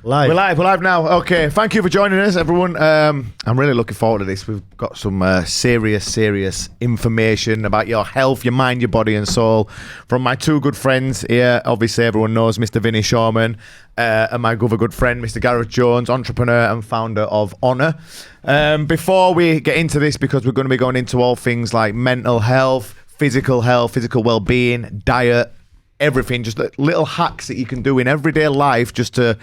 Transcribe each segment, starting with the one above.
Live. We're live now. Okay, thank you for joining us, everyone. I'm really looking forward to this. We've got some serious information about your health, your mind, your body and soul from my two good friends here. Obviously, everyone knows Mr. Vinny Shoreman and my other good friend, Mr. Gareth Jones, entrepreneur and founder of Honor. Before we get into this, because we're going to be going into all things like mental health, physical well-being, diet, everything, just little hacks that you can do in everyday life just to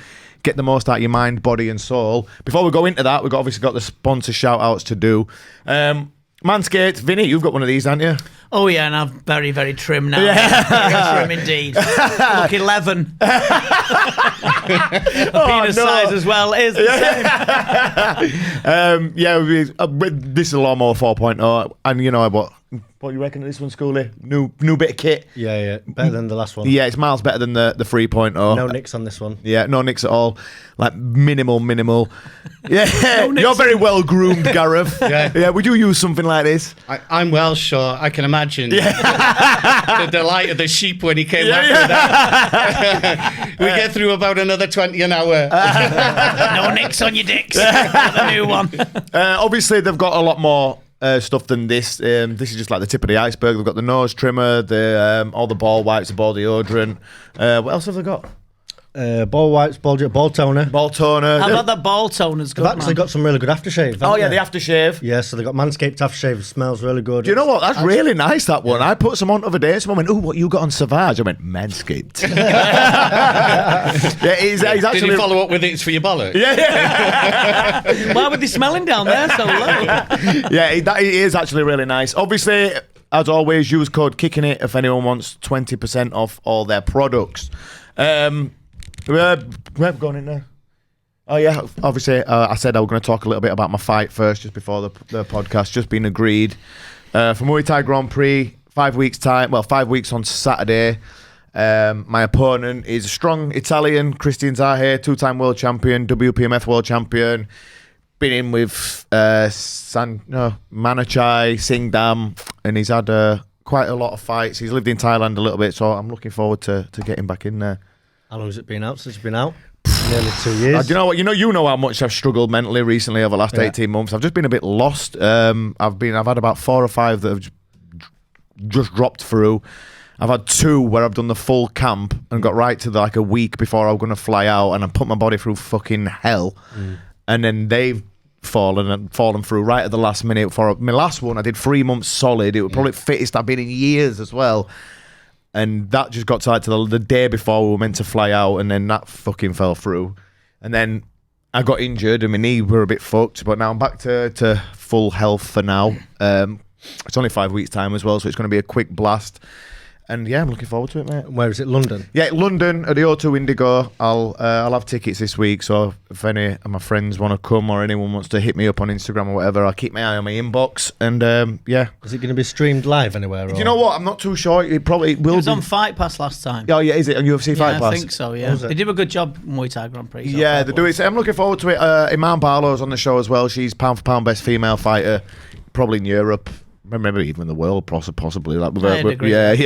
get the most out of your mind, body and soul. Before we go into that, we've obviously got the sponsor shout-outs to do. Manscaped, Vinny, you've got one of these, haven't you? Oh, yeah, and I'm very, very trim now. Yeah. Very trim indeed. Look, 11. Penis size as well is the same. This is a Lawnmower 4.0, and you know what do you reckon of this one, Schoolie? New bit of kit. Yeah, better than the last one. Yeah, it's miles better than the 3.0. No nicks on this one. Yeah, no nicks at all. Like minimal. Yeah, you're very well groomed, Gareth. Yeah, would you use something like this? I'm well sure. I can imagine the delight of the sheep when he came after that. We get through about another 20 an hour. No nicks on your dicks. The new one. Obviously, they've got a lot more stuff than this. This is just like the tip of the iceberg. They've got the nose trimmer, all the ball wipes, the ball deodorant. What else have they got? Ball wipes, ball toner. Ball toner. How about the ball toner's good? They've actually got some really good aftershave. Oh yeah, the aftershave. Yeah, so they got Manscaped aftershave. It smells really good. Do you know what? That's really nice, that one. I put some on the other day. Someone went, "Oh, what you got on Savage?" I went, "Manscaped." Yeah, he's actually. Did he follow up with it's for your bollock? Yeah. Why were they smelling down there so low? Yeah, it is actually really nice. Obviously, as always, use code Kickin if anyone wants 20% off all their products. We're going in there. Oh yeah, obviously I said I was going to talk a little bit about my fight first, just before the podcast. Just been agreed for Muay Thai Grand Prix, 5 weeks time. Well, 5 weeks on Saturday. My opponent is a strong Italian, Christian Zahe, two-time world champion, WPMF world champion. Been in with Manachai, Singdam, and he's had quite a lot of fights. He's lived in Thailand a little bit, so I'm looking forward to getting back in there. How long has it been out since you've been out? Nearly 2 years. You know what? You know how much I've struggled mentally recently over the last 18 months. I've just been a bit lost. I've had about 4 or 5 that have just dropped through. I've had 2 where I've done the full camp and got right to like a week before I was going to fly out, and I put my body through fucking hell. And then they've fallen through right at the last minute. For my last one, I did 3 months solid. It was probably the fittest I've been in years as well. And that just got tied to the day before we were meant to fly out, and then that fucking fell through. And then I got injured and my knee were a bit fucked, but now I'm back to full health for now. It's only 5 weeks time as well, so it's going to be a quick blast. And yeah, I'm looking forward to it, mate. Where is it? London? Yeah, London at the O2 Indigo. I'll have tickets this week, so if any of my friends want to come or anyone wants to hit me up on Instagram or whatever, I'll keep my eye on my inbox. And yeah. Is it going to be streamed live anywhere? Do you know what? I'm not too sure. It probably will. It was on Fight Pass last time. Oh yeah, is it on UFC Fight Pass? I think so. Yeah, they did a good job Muay Thai Grand Prix. Yeah, they do it. I'm looking forward to it. Iman Barlow's on the show as well. She's pound for pound best female fighter, probably in Europe. Maybe even in the world, possibly. Like,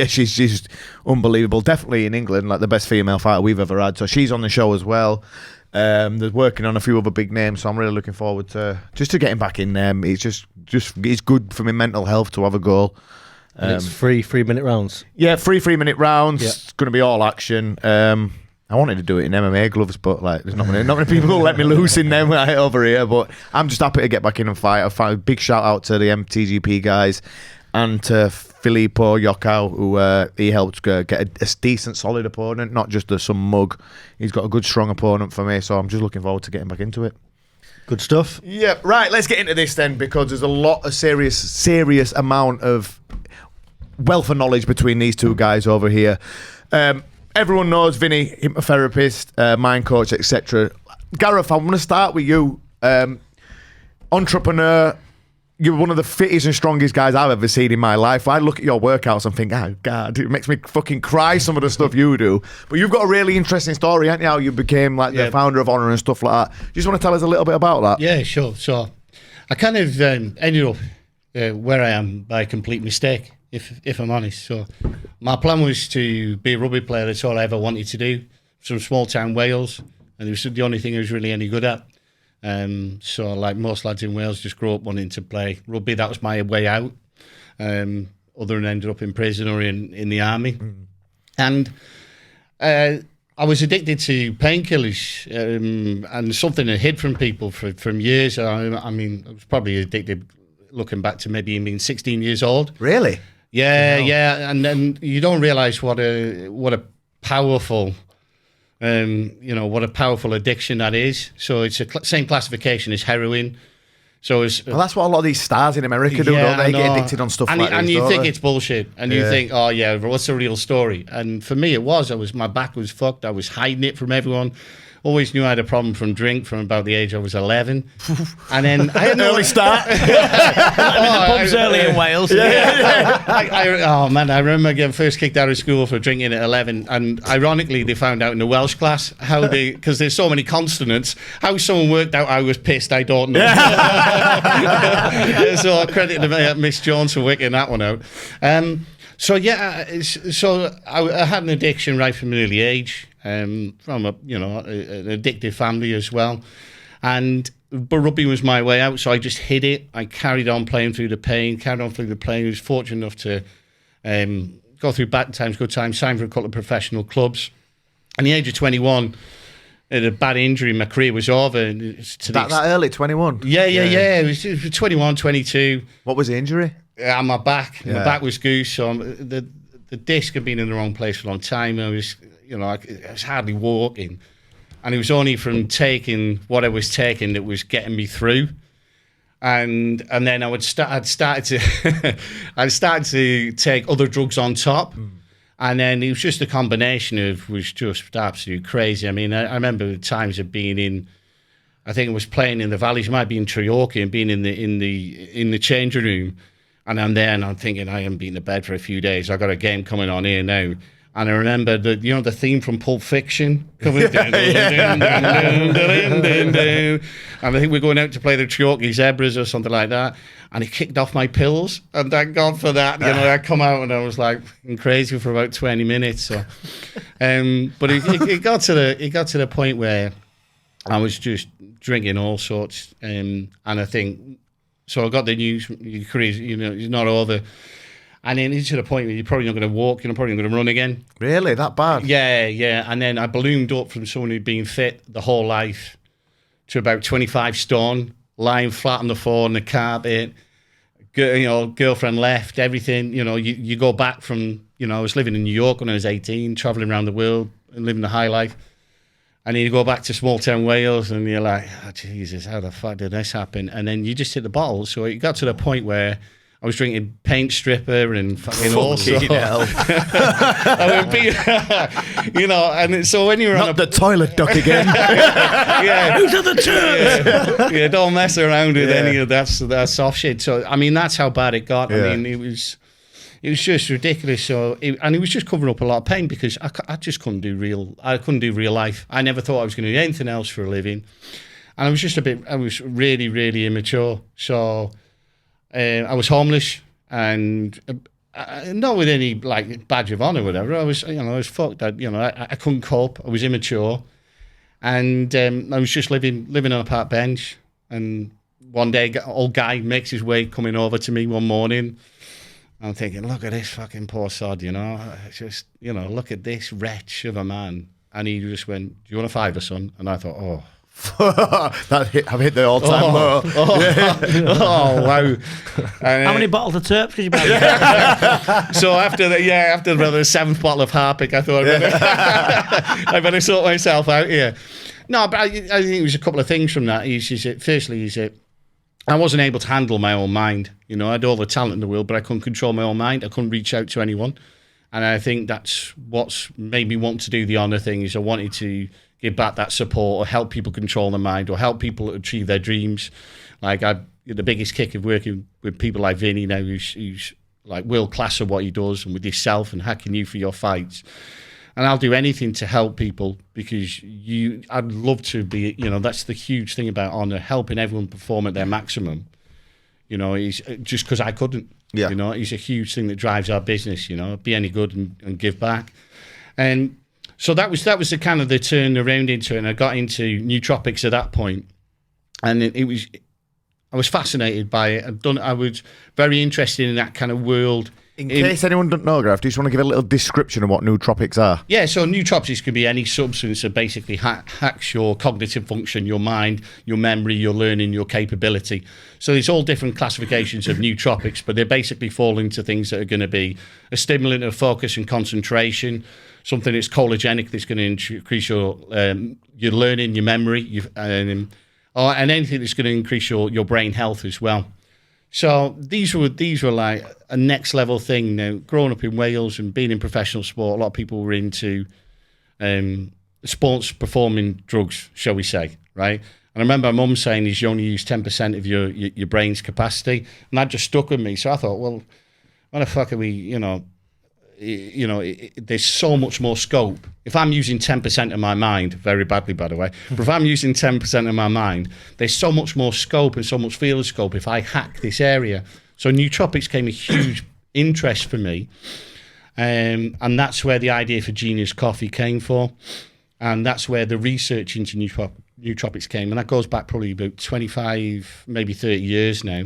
she's unbelievable. Definitely in England, like the best female fighter we've ever had. So she's on the show as well. They're working on a few other big names, so I'm really looking forward to getting back in there. It's just it's good for my mental health to have a goal. And it's 3-minute rounds. Yeah, 3-minute rounds. Yeah. It's going to be all action. I wanted to do it in MMA gloves, but like, there's not many people who let me loose in them over here. But I'm just happy to get back in and fight. A big shout out to the MTGP guys and to Filippo Yokau, who he helped get a decent, solid opponent, not just some mug. He's got a good, strong opponent for me, so I'm just looking forward to getting back into it. Good stuff. Yeah, right. Let's get into this then, because there's a lot of serious amount of wealth of knowledge between these two guys over here. Everyone knows Vinny, hypnotherapist, mind coach, etc. Gareth, I want to start with you. Entrepreneur, you're one of the fittest and strongest guys I've ever seen in my life. I look at your workouts and think, oh, God, it makes me fucking cry, some of the stuff you do. But you've got a really interesting story, haven't you? How you became like the founder of Honor and stuff like that. You just want to tell us a little bit about that? Yeah, sure. So I kind of ended up where I am by complete mistake, if I'm honest. So my plan was to be a rugby player. That's all I ever wanted to do. From small town Wales. and it was the only thing I was really any good at. So like most lads in Wales, just grew up wanting to play rugby. That was my way out. Other than ended up in prison or in the army, and I was addicted to painkillers, and something I hid from people from years. I mean, I was probably addicted, looking back to maybe being 16 years old. Really? Yeah, and then you don't realise what a powerful, what a powerful addiction that is. So it's the same classification as heroin. So it's, well, that's what a lot of these stars in America do, don't they? Get addicted on stuff like this. And you think it's bullshit. And you think, oh, yeah, what's the real story? And for me, it was. My back was fucked. I was hiding it from everyone. Always knew I had a problem from drink from about the age I was 11. And then I had an early start. Pubs early in Wales. I remember getting first kicked out of school for drinking at 11. And ironically, they found out in the Welsh class how because there's so many consonants, how someone worked out I was pissed, I don't know. So credit to Miss Jones for working that one out. So I had an addiction right from an early age, from an addictive family as well, but rugby was my way out. So I just hid it. I carried on playing through the pain. I was fortunate enough to go through bad times, good times. Signed for a couple of professional clubs. At the age of 21, I had a bad injury. My career was over. That early, 21. Yeah. It was 21, 22. What was the injury? My back. My back was goose. So the disc had been in the wrong place for a long time. I was hardly walking, and it was only from taking what I was taking that was getting me through. And then I'd started to take other drugs on top, and then it was just a combination of was just absolutely crazy. I mean, I remember the times of being in. I think it was playing in the Valleys. It might be in Treorchy and being in the changing room. And I'm there and I'm thinking, I haven't been to bed for a few days. I've got a game coming on here now. And I remember the theme from Pulp Fiction coming down. And I think we're going out to play the Treorchy Zebras or something like that. And it kicked off my pills. And thank God for that. I come out and I was like crazy for about 20 minutes. So, but it got to the point where I was just drinking all sorts. And I think... So I got the news, your career's, it's not over. And then it's to the point where you're probably not going to walk, you're probably not going to run again. Really? That bad? Yeah. And then I ballooned up from someone who'd been fit the whole life to about 25 stone, lying flat on the floor in the carpet. Girlfriend left, everything. You go back from, I was living in New York when I was 18, traveling around the world and living the high life. And then you go back to small town Wales and you're like, oh, Jesus, how the fuck did this happen? And then you just hit the bottle. So it got to the point where I was drinking paint stripper and fucking all sorts. And so when you're not the toilet duck again. Who's at the church? Yeah, don't mess around with any of that soft shit. So, I mean, that's how bad it got. I mean, it was just ridiculous. So, and it was just covering up a lot of pain because I just couldn't do real life. I never thought I was going to do anything else for a living, and I was really, really immature. So, I was homeless and not with any like badge of honor or whatever. I was fucked. I couldn't cope. I was immature, and I was just living on a park bench. And one day, old guy makes his way coming over to me one morning. I'm thinking, look at this fucking poor sod, look at this wretch of a man. And he just went, do you want a fiver, son? And I thought, oh. I've hit the all-time low. Wow. How many bottles of Terps did you buy? So after the seventh bottle of Harpic, I thought, I better sort myself out here. No, but I think it was a couple of things from that. Firstly, I wasn't able to handle my own mind. I had all the talent in the world, but I couldn't control my own mind. I couldn't reach out to anyone. And I think that's what's made me want to do the honour thing, is I wanted to give back that support or help people control their mind or help people achieve their dreams. Like the biggest kick of working with people like Vinny now, who's like world class at what he does, and with yourself and hacking you for your fights. And I'll do anything to help people because I'd love to be, that's the huge thing about honour, helping everyone perform at their maximum. He's just because I couldn't. Yeah. He's a huge thing that drives our business, be any good and give back. And So that was the kind of the turn around into it, and I got into nootropics at that point, and I was fascinated by it. I was very interested in that kind of world. In case anyone doesn't know, Gareth, do you just want to give a little description of what nootropics are? Yeah, so nootropics can be any substance that basically hacks your cognitive function, your mind, your memory, your learning, your capability. So there's all different classifications of nootropics, but they basically fall into things that are going to be a stimulant of focus and concentration, something that's cholegenic that's going to increase your learning, your memory, and anything that's going to increase your brain health as well. So these were like a next level thing. Now, growing up in Wales and being in professional sport, a lot of people were into sports performing drugs, shall we say, right? And I remember my mum saying you only use 10% of your brain's capacity, and that just stuck with me. So I thought, well, what the fuck are we, there's so much more scope. If I'm using 10% of my mind, very badly, by the way, but if I'm using 10% of my mind, there's so much more scope and so much field scope if I hack this area. So nootropics came a huge interest for me. And that's where the idea for Genius Coffee came for. And that's where the research into nootropics came. And that goes back probably about 25, maybe 30 years now.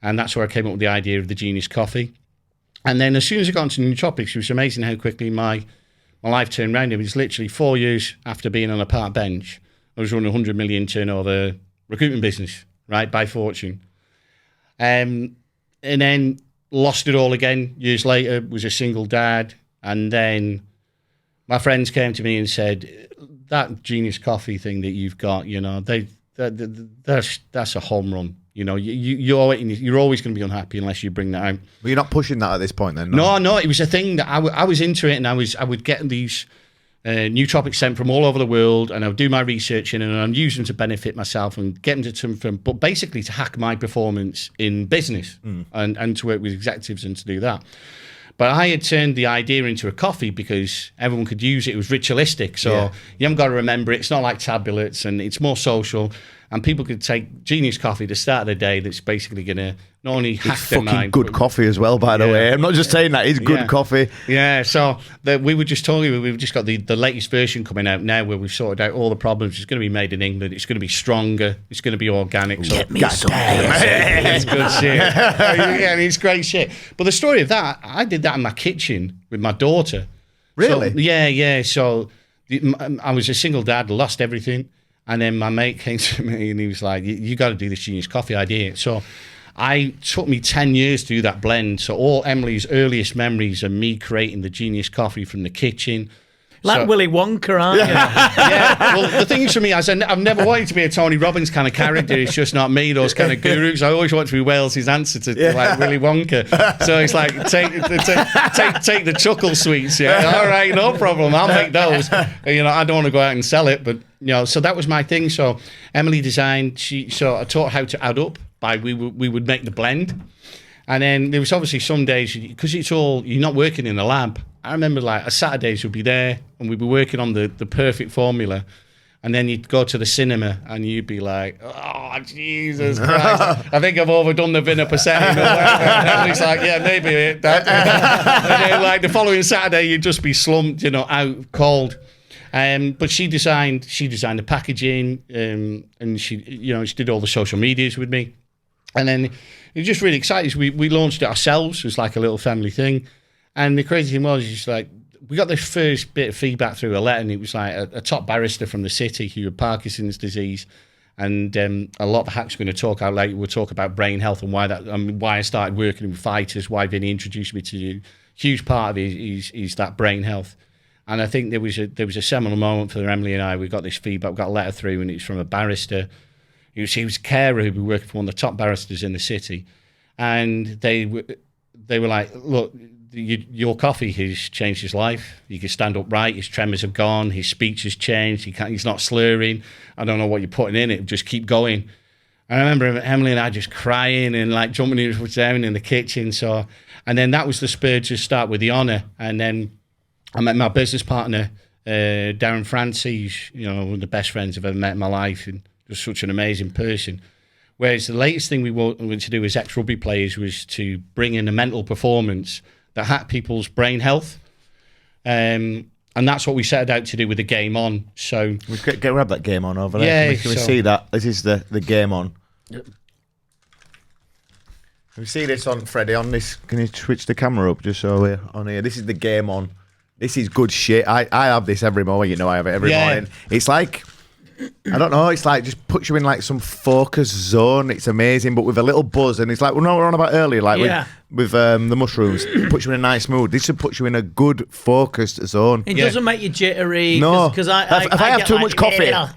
And that's where I came up with the idea of the Genius Coffee. And then as soon as I got into nootropics, it was amazing how quickly my life turned around. It was literally 4 years after being on a park bench. I was running a 100 million turnover recruitment business, right, by fortune. And then lost it all again years later, was a single dad. And then my friends came to me and said, that Genius Coffee thing that you've got, that's a home run. You're always going to be unhappy unless you bring that out. But you're not pushing that at this point then? No, it was a thing that I was into it, and I would get these nootropics sent from all over the world, and I would do my research in, and I'd use them to benefit myself and get them but basically to hack my performance in business and to work with executives and to do that. But I had turned the idea into a coffee because everyone could use it. It was ritualistic. So you haven't got to remember it. It's not like tablets, and it's more social. And people could take Genius Coffee to start their day that's basically going to not only hack their mind. It's fucking good coffee as well, by the way. I'm not just saying that. It's good coffee. Yeah, so we were just talking, we've just got the latest version coming out now where we've sorted out all the problems. It's going to be made in England. It's going to be stronger. It's going to be organic. Get me some. It's good shit. Yeah, it's great shit. But the story of that, I did that in my kitchen with my daughter. Really? So, yeah. So I was a single dad, lost everything. And then my mate came to me and he was like, you got to do this Genius Coffee idea. So took me 10 years to do that blend. So all Emily's earliest memories are me creating the Genius Coffee from the kitchen. Like Willy Wonka, aren't you? Yeah. Well, the thing is for me, I've never wanted to be a Tony Robbins kind of character. It's just not me, those kind of gurus. I always want to be Wales's answer to like Willy Wonka. So it's like, take the chuckle sweets. Yeah. All right, no problem. I'll make those. I don't want to go out and sell it, but so that was my thing. So Emily designed. So I taught how to add up by we would make the blend, and then there was obviously some days because it's all you're not working in a lab. I remember like Saturdays would be there and we'd be working on the perfect formula, and then you'd go to the cinema and you'd be like, oh Jesus Christ, I think I've overdone the Vinny percentage. And Emily's like, yeah, maybe. And then like the following Saturday you'd just be slumped, out cold. But she designed the packaging, and she did all the social medias with me, and then it was just really exciting. We launched it ourselves. It was like a little family thing, and the crazy thing was, just like we got this first bit of feedback through a letter, and it was like a top barrister from the city who had Parkinson's disease, and a lot of the hacks we're going to talk about later. We'll talk about brain health and why I started working with fighters, why Vinny introduced me to you. Huge part of it is that brain health. And I think there was a seminal moment for Emily and I. We got this feedback, we got a letter through, and it's from a barrister. He was a carer who'd been working for one of the top barristers in the city. And they were like, look, your coffee has changed his life. He can stand upright, his tremors have gone, his speech has changed, he's not slurring. I don't know what you're putting in it, just keep going. I remember Emily and I just crying and like jumping down in the kitchen. So, and then that was the spur to start with the honour. And then I met my business partner, Darren Francie. He's, one of the best friends I've ever met in my life, and just such an amazing person. Whereas the latest thing we wanted to do as ex-rugby players was to bring in a mental performance that hacked people's brain health. And And that's what we set out to do with the Game On. So we grab that Game On over there. Yeah, Can we see that? This is the Game On. Yep. Can we see this on Freddie on this? Can you switch the camera up just so we're on here? This is the Game On. This is good shit. I have this every morning. You know, I have it every morning. It's like, I don't know, it's like just puts you in like some focus zone. It's amazing, but with a little buzz. And it's like, we know what we're on about earlier, like with the mushrooms, it puts you in a nice mood. This should put you in a good focused zone. It doesn't make you jittery. No, because if I have too much coffee, I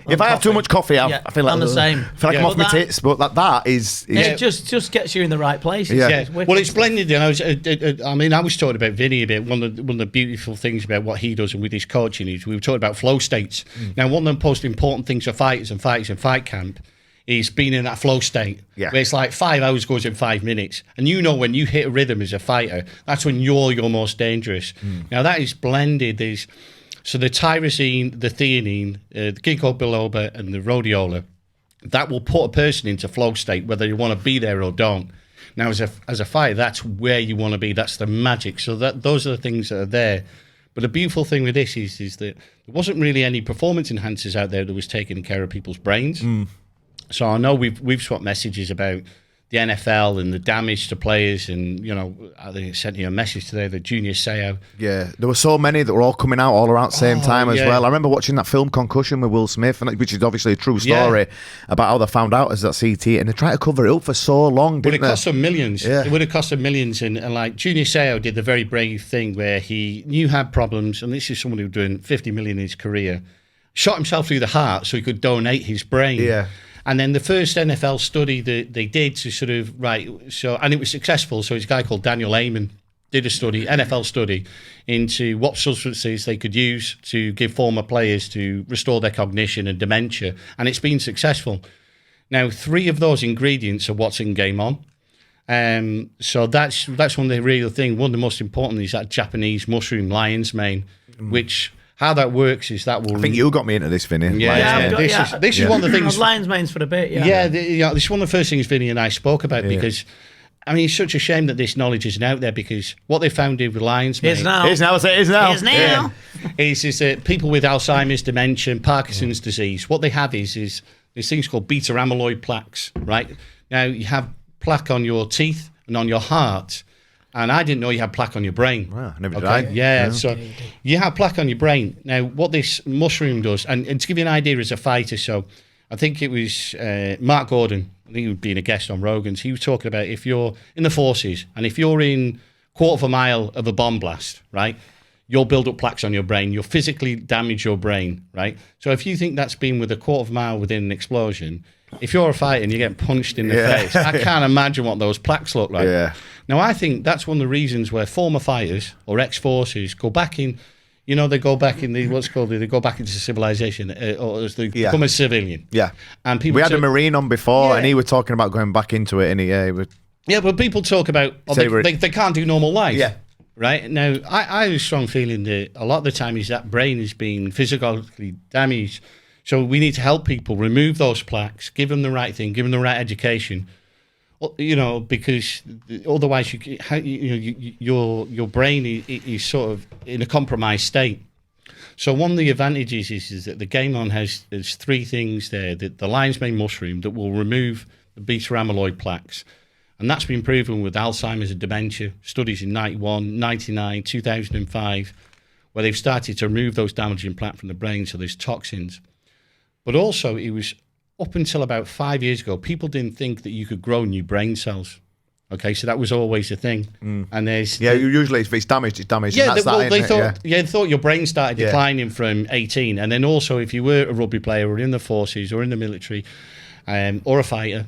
feel like I'm the same. I feel like I'm off my tits. But that is it just gets you in the right place. Yeah. Well, it's blended. You know, I was talking about Vinny a bit. One of the beautiful things about what he does and with his coaching is we were talking about flow states. Now, one of the most important things for fighters in fight camp is being in that flow state where it's like 5 hours goes in 5 minutes, and you know when you hit a rhythm as a fighter, that's when you're your most dangerous. Now that is blended. So the tyrosine, the theanine, the ginkgo biloba, and the rhodiola, that will put a person into flow state whether you want to be there or don't. Now as a fighter, that's where you want to be. That's the magic. So those are the things that are there. But the beautiful thing with this is that there wasn't really any performance enhancers out there that was taking care of people's brains. So I know we've swapped messages about the NFL and the damage to players, and you know, I think I sent you a message today, the Junior Seau. Yeah, there were so many that were all coming out all around the same time as well. I remember watching that film Concussion with Will Smith, which is obviously a true story about how they found out as that CT, and they tried to cover it up for so long, didn't they? But it cost them millions. Yeah. It would have cost them millions, and like Junior Seau did the very brave thing where he knew he had problems, and this is someone who was doing 50 million in his career, shot himself through the heart so he could donate his brain. Yeah. And then the first NFL study that they did to sort of, and it was successful. So it's a guy called Daniel Amen did a study, NFL study, into what substances they could use to give former players to restore their cognition and dementia. And it's been successful. Now, 3 of those ingredients are what's in Game On. So that's one of the real thing. One of the most important is that Japanese mushroom lion's mane, which... How that works is that will... I think you got me into this, Vinny. This is one of the things... Lion's manes for a bit, this is one of the first things Vinny and I spoke about because, I mean, it's such a shame that this knowledge isn't out there, because what they found with lion's mane... It is now. It is now. Is that people with Alzheimer's, dementia, Parkinson's disease, what they have is these things called beta amyloid plaques, right? Now, you have plaque on your teeth and on your heart... And I didn't know you had plaque on your brain. Wow, never did I. Yeah, so you have plaque on your brain. Now, what this mushroom does, and to give you an idea as a fighter, so I think it was Mark Gordon, I think he was being a guest on Rogan's, he was talking about if you're in the forces and if you're in quarter of a mile of a bomb blast, right, you'll build up plaques on your brain. You'll physically damage your brain, right? So if you think that's been with a quarter of a mile within an explosion, if you're a fighter and you're getting punched in the face, I can't imagine what those plaques look like. Yeah. Now, I think that's one of the reasons where former fighters or ex-forces go back in, you know, they go back in they go back into civilization, or as they become a civilian. Yeah. And people we had a Marine on before, and he was talking about going back into it, and he but people talk about they can't do normal life. Yeah. Right? Now, I have a strong feeling that a lot of the time is that brain is being physically damaged. So we need to help people remove those plaques, give them the right thing, give them the right education. You know, because otherwise your brain is sort of in a compromised state. So one of the advantages is that the Game On has 3 things there. The lion's mane mushroom that will remove the beta amyloid plaques. And that's been proven with Alzheimer's and dementia, studies in 91, 99, 2005, where they've started to remove those damaging plaques from the brain, so there's toxins. But also, it was up until about 5 years ago, people didn't think that you could grow new brain cells. Okay, so that was always a thing. And usually if it's damaged, it's damaged. Yeah, they thought your brain started declining from 18. And then also, if you were a rugby player or in the forces or in the military, or a fighter,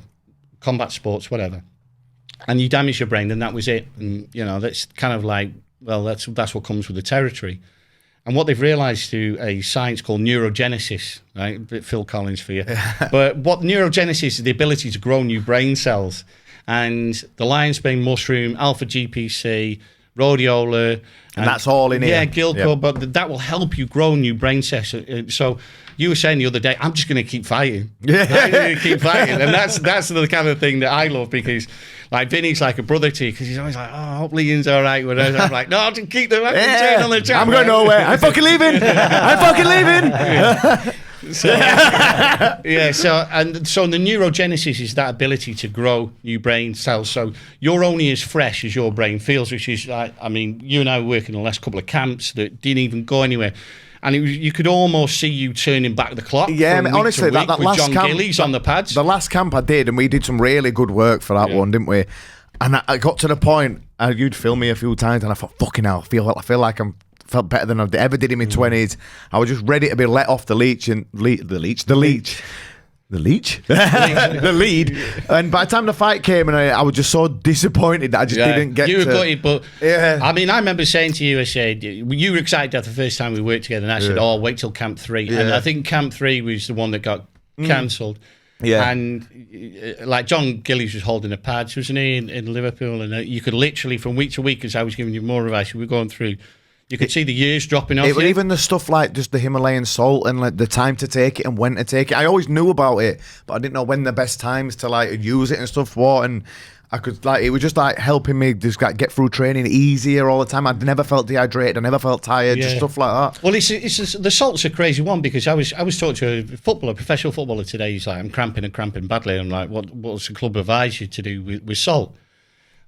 combat sports, whatever, and you damage your brain, then that was it. And you know, that's kind of like, well, that's what comes with the territory. And what they've realised through a science called neurogenesis, right? A bit Phil Collins for you. But what neurogenesis is the ability to grow new brain cells. And the lion's mane mushroom, alpha GPC, rhodiola. And that's all in here. Yeah, ginkgo, but that will help you grow new brain cells. So you were saying the other day, I'm just going to keep fighting. I'm going to keep fighting. And that's the kind of thing that I love, because like Vinny's like a brother to you, because he's always like, oh, I hope Liam's all right. Whatever. I'm like, no, I'll just keep the turn on the track. I'm going nowhere. I'm fucking leaving. I'm fucking leaving. So, so the neurogenesis is that ability to grow new brain cells. So you're only as fresh as your brain feels, which is like, I mean, you and I were working the last couple of camps that didn't even go anywhere. And you could almost see you turning back the clock. Yeah, honestly, that last John camp, Gillies on the pads. The last camp I did, and we did some really good work for that one, didn't we? And I got to the point, you'd film me a few times, and I thought, fucking hell, I feel like felt better than I ever did in my 20s. I was just ready to be let off the leech and the lead. And by the time the fight came, and I was just so disappointed that I just didn't get. You were gutted, but I mean, I remember saying to you, I said you were excited the first time we worked together, and I said, "Oh, wait till camp 3." And I think camp 3 was the one that got cancelled. Yeah, and like John Gillies was holding the pads, wasn't he, in Liverpool, and you could literally from week to week, as I was giving you more advice, we were going through. You could see the years dropping off. Even the stuff like just the Himalayan salt and like the time to take it and when to take it. I always knew about it, but I didn't know when the best times to like use it and stuff were. And I could like, it was just like helping me just like get through training easier all the time. I'd never felt dehydrated. I never felt tired. Just stuff like that. Well, the salt's a crazy one, because I was talking to a professional footballer today. He's like, I'm cramping badly. I'm like, what's the club advise you to do with salt?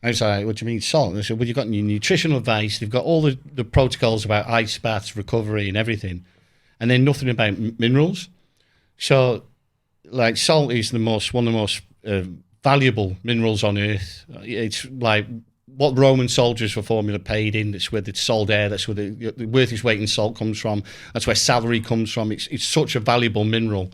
I was like, what do you mean salt? And I said, well, you've got your nutritional advice. They've got all the protocols about ice baths, recovery and everything. And then nothing about minerals. So, like, salt is one of the most valuable minerals on earth. It's like what Roman soldiers were formerly paid in. That's where the salt air, that's where the worth its weight in salt comes from. That's where salary comes from. It's such a valuable mineral.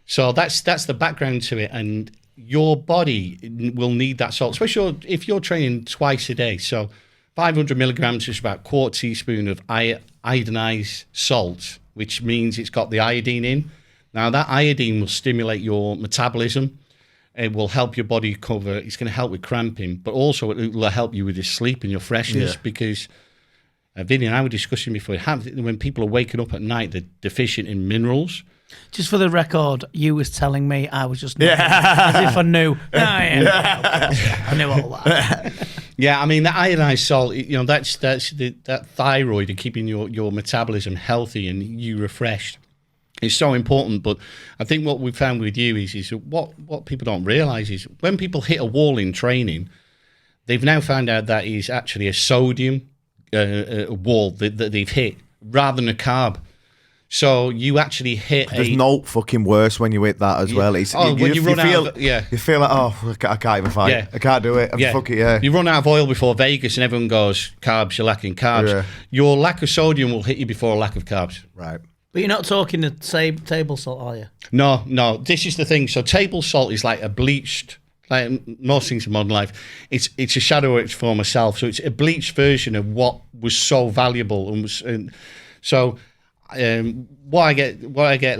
So that's the background to it. And your body will need that salt, especially if you're training twice a day. So 500 milligrams is about a quarter teaspoon of iodinized salt, which means it's got the iodine in. Now, that iodine will stimulate your metabolism. It will help your body recover. It's going to help with cramping, but also it will help you with your sleep and your freshness, because Vinny and I were discussing before, when people are waking up at night, they're deficient in minerals. Just for the record, you was telling me, I was just as if I knew. I knew all that. Yeah, I mean, the iodized salt, that's that thyroid and keeping your metabolism healthy and you refreshed. It's so important. But I think what we found with you is what people don't realise is when people hit a wall in training, they've now found out that is actually a sodium wall that they've hit rather than a carb. So you actually hit. There's no fucking worse when you hit that as well. It's, when you run out, you feel like, I can't even fight. Yeah. I can't do it. You run out of oil before Vegas, and everyone goes, "Carbs, you're lacking carbs." Yeah. Your lack of sodium will hit you before a lack of carbs. Right. But you're not talking the same table salt, are you? No. This is the thing. So table salt is like a bleached. Like most things in modern life, it's a shadow of its former self. So it's a bleached version of what was so valuable and so. What I get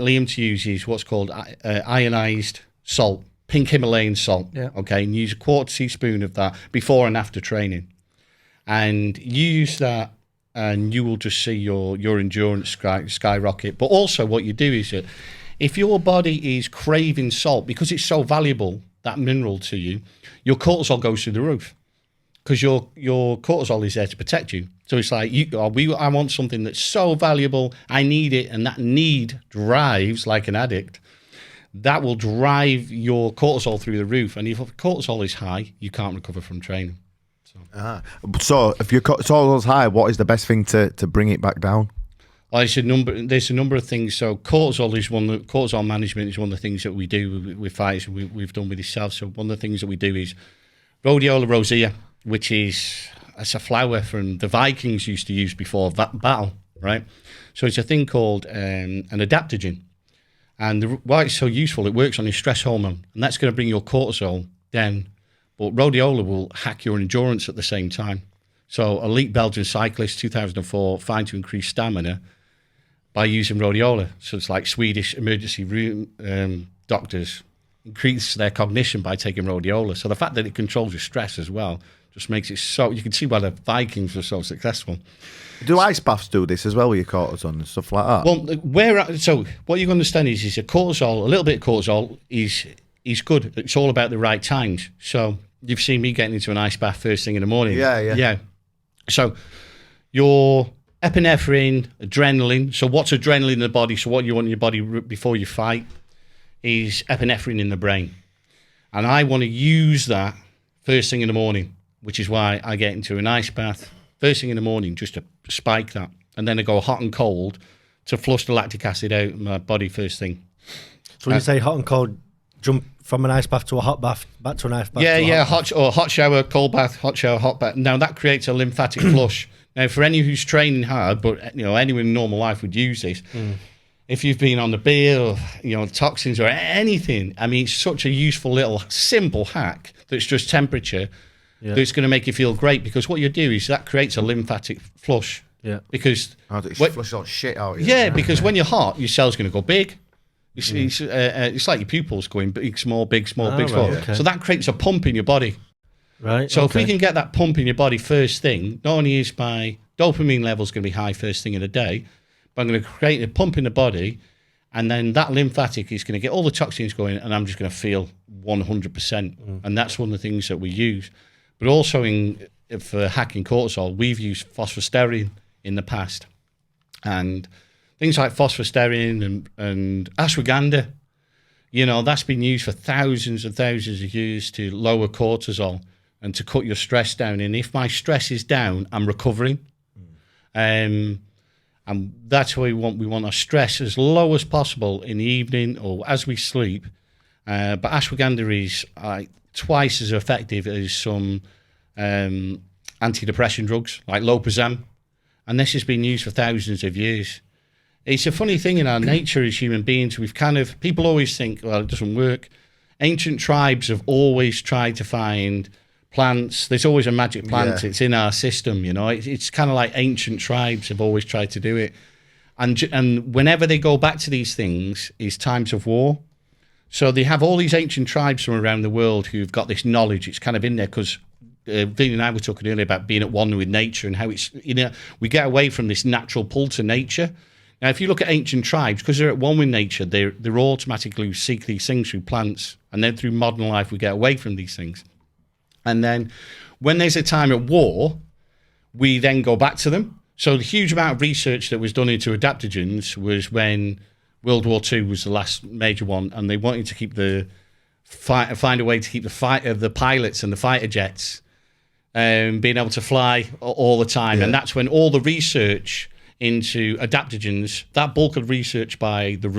Liam to use is what's called ionized salt, pink Himalayan salt. Yeah. Okay, and use a quarter teaspoon of that before and after training, and you use that, and you will just see your endurance skyrocket. But also, what you do is that if your body is craving salt because it's so valuable, that mineral to you, your cortisol goes through the roof. Because your cortisol is there to protect you. So it's like, I want something that's so valuable, I need it, and that need drives, like an addict, that will drive your cortisol through the roof. And if cortisol is high, you can't recover from training. So if your cortisol is high, what is the best thing to bring it back down? Well, there's a number of things. So cortisol management is one of the things that we do with fighters. We've done with yourself. So one of the things that we do is rhodiola rosea, which is a flower from the Vikings used to use before battle, right? So it's a thing called an adaptogen. And why it's so useful, it works on your stress hormone, and that's going to bring your cortisol down. But rhodiola will hack your endurance at the same time. So elite Belgian cyclist, 2004, find to increase stamina by using rhodiola. So it's like Swedish emergency room doctors increase their cognition by taking rhodiola. So the fact that it controls your stress as well, Just makes it so, you can see why the Vikings were so successful. Do ice baths do this as well with your cortisone and stuff like that? Well, so what you understand is a cortisol, a little bit of cortisol is good. It's all about the right times. So you've seen me getting into an ice bath first thing in the morning. Yeah. So your epinephrine, adrenaline. So what's adrenaline in the body? So what you want in your body before you fight is epinephrine in the brain. And I want to use that first thing in the morning, which is why I get into an ice bath first thing in the morning just to spike that. And then I go hot and cold to flush the lactic acid out of my body first thing. So when you say hot and cold, jump from an ice bath to a hot bath, back to an ice bath. Hot shower, cold bath, hot shower, hot bath. Now that creates a lymphatic flush. Now for anyone who's training hard, but anyone in normal life would use this. If you've been on the beer or toxins or anything, I mean, it's such a useful little simple hack that's just temperature. Yeah. That's going to make you feel great, because what you do is that creates a lymphatic flush. Yeah. Because it flushes all shit out. Because when you're hot, your cell's going to go big. It's like your pupils going big, small, big, small, big, small. Okay. So that creates a pump in your body. Right. So if we can get that pump in your body first thing, not only is my dopamine levels going to be high first thing in the day, but I'm going to create a pump in the body, and then that lymphatic is going to get all the toxins going, and I'm just going to feel 100%. And that's one of the things that we use. But also for hacking cortisol, we've used phosphosterine in the past. And things like phosphosterine and ashwagandha, that's been used for thousands and thousands of years to lower cortisol and to cut your stress down. And if my stress is down, I'm recovering. And that's what we want. We want our stress as low as possible in the evening or as we sleep. But ashwagandha is twice as effective as some antidepressant drugs like Loprazam, and this has been used for thousands of years. It's a funny thing in our nature as human beings. People always think, well, it doesn't work. Ancient tribes have always tried to find plants. There's always a magic plant. It's in our system, It's kind of like ancient tribes have always tried to do it, and whenever they go back to these things is times of war. So they have all these ancient tribes from around the world who've got this knowledge. It's kind of in there because Vinny and I were talking earlier about being at one with nature and how it's, we get away from this natural pull to nature. Now, if you look at ancient tribes, because they're at one with nature, they're automatically seek these things through plants. And then through modern life, we get away from these things. And then when there's a time at war, we then go back to them. So the huge amount of research that was done into adaptogens was when World War II was the last major one, and they wanted to find a way to keep the pilots and the fighter jets being able to fly all the time. Yeah. And that's when all the research into adaptogens, that bulk of research by the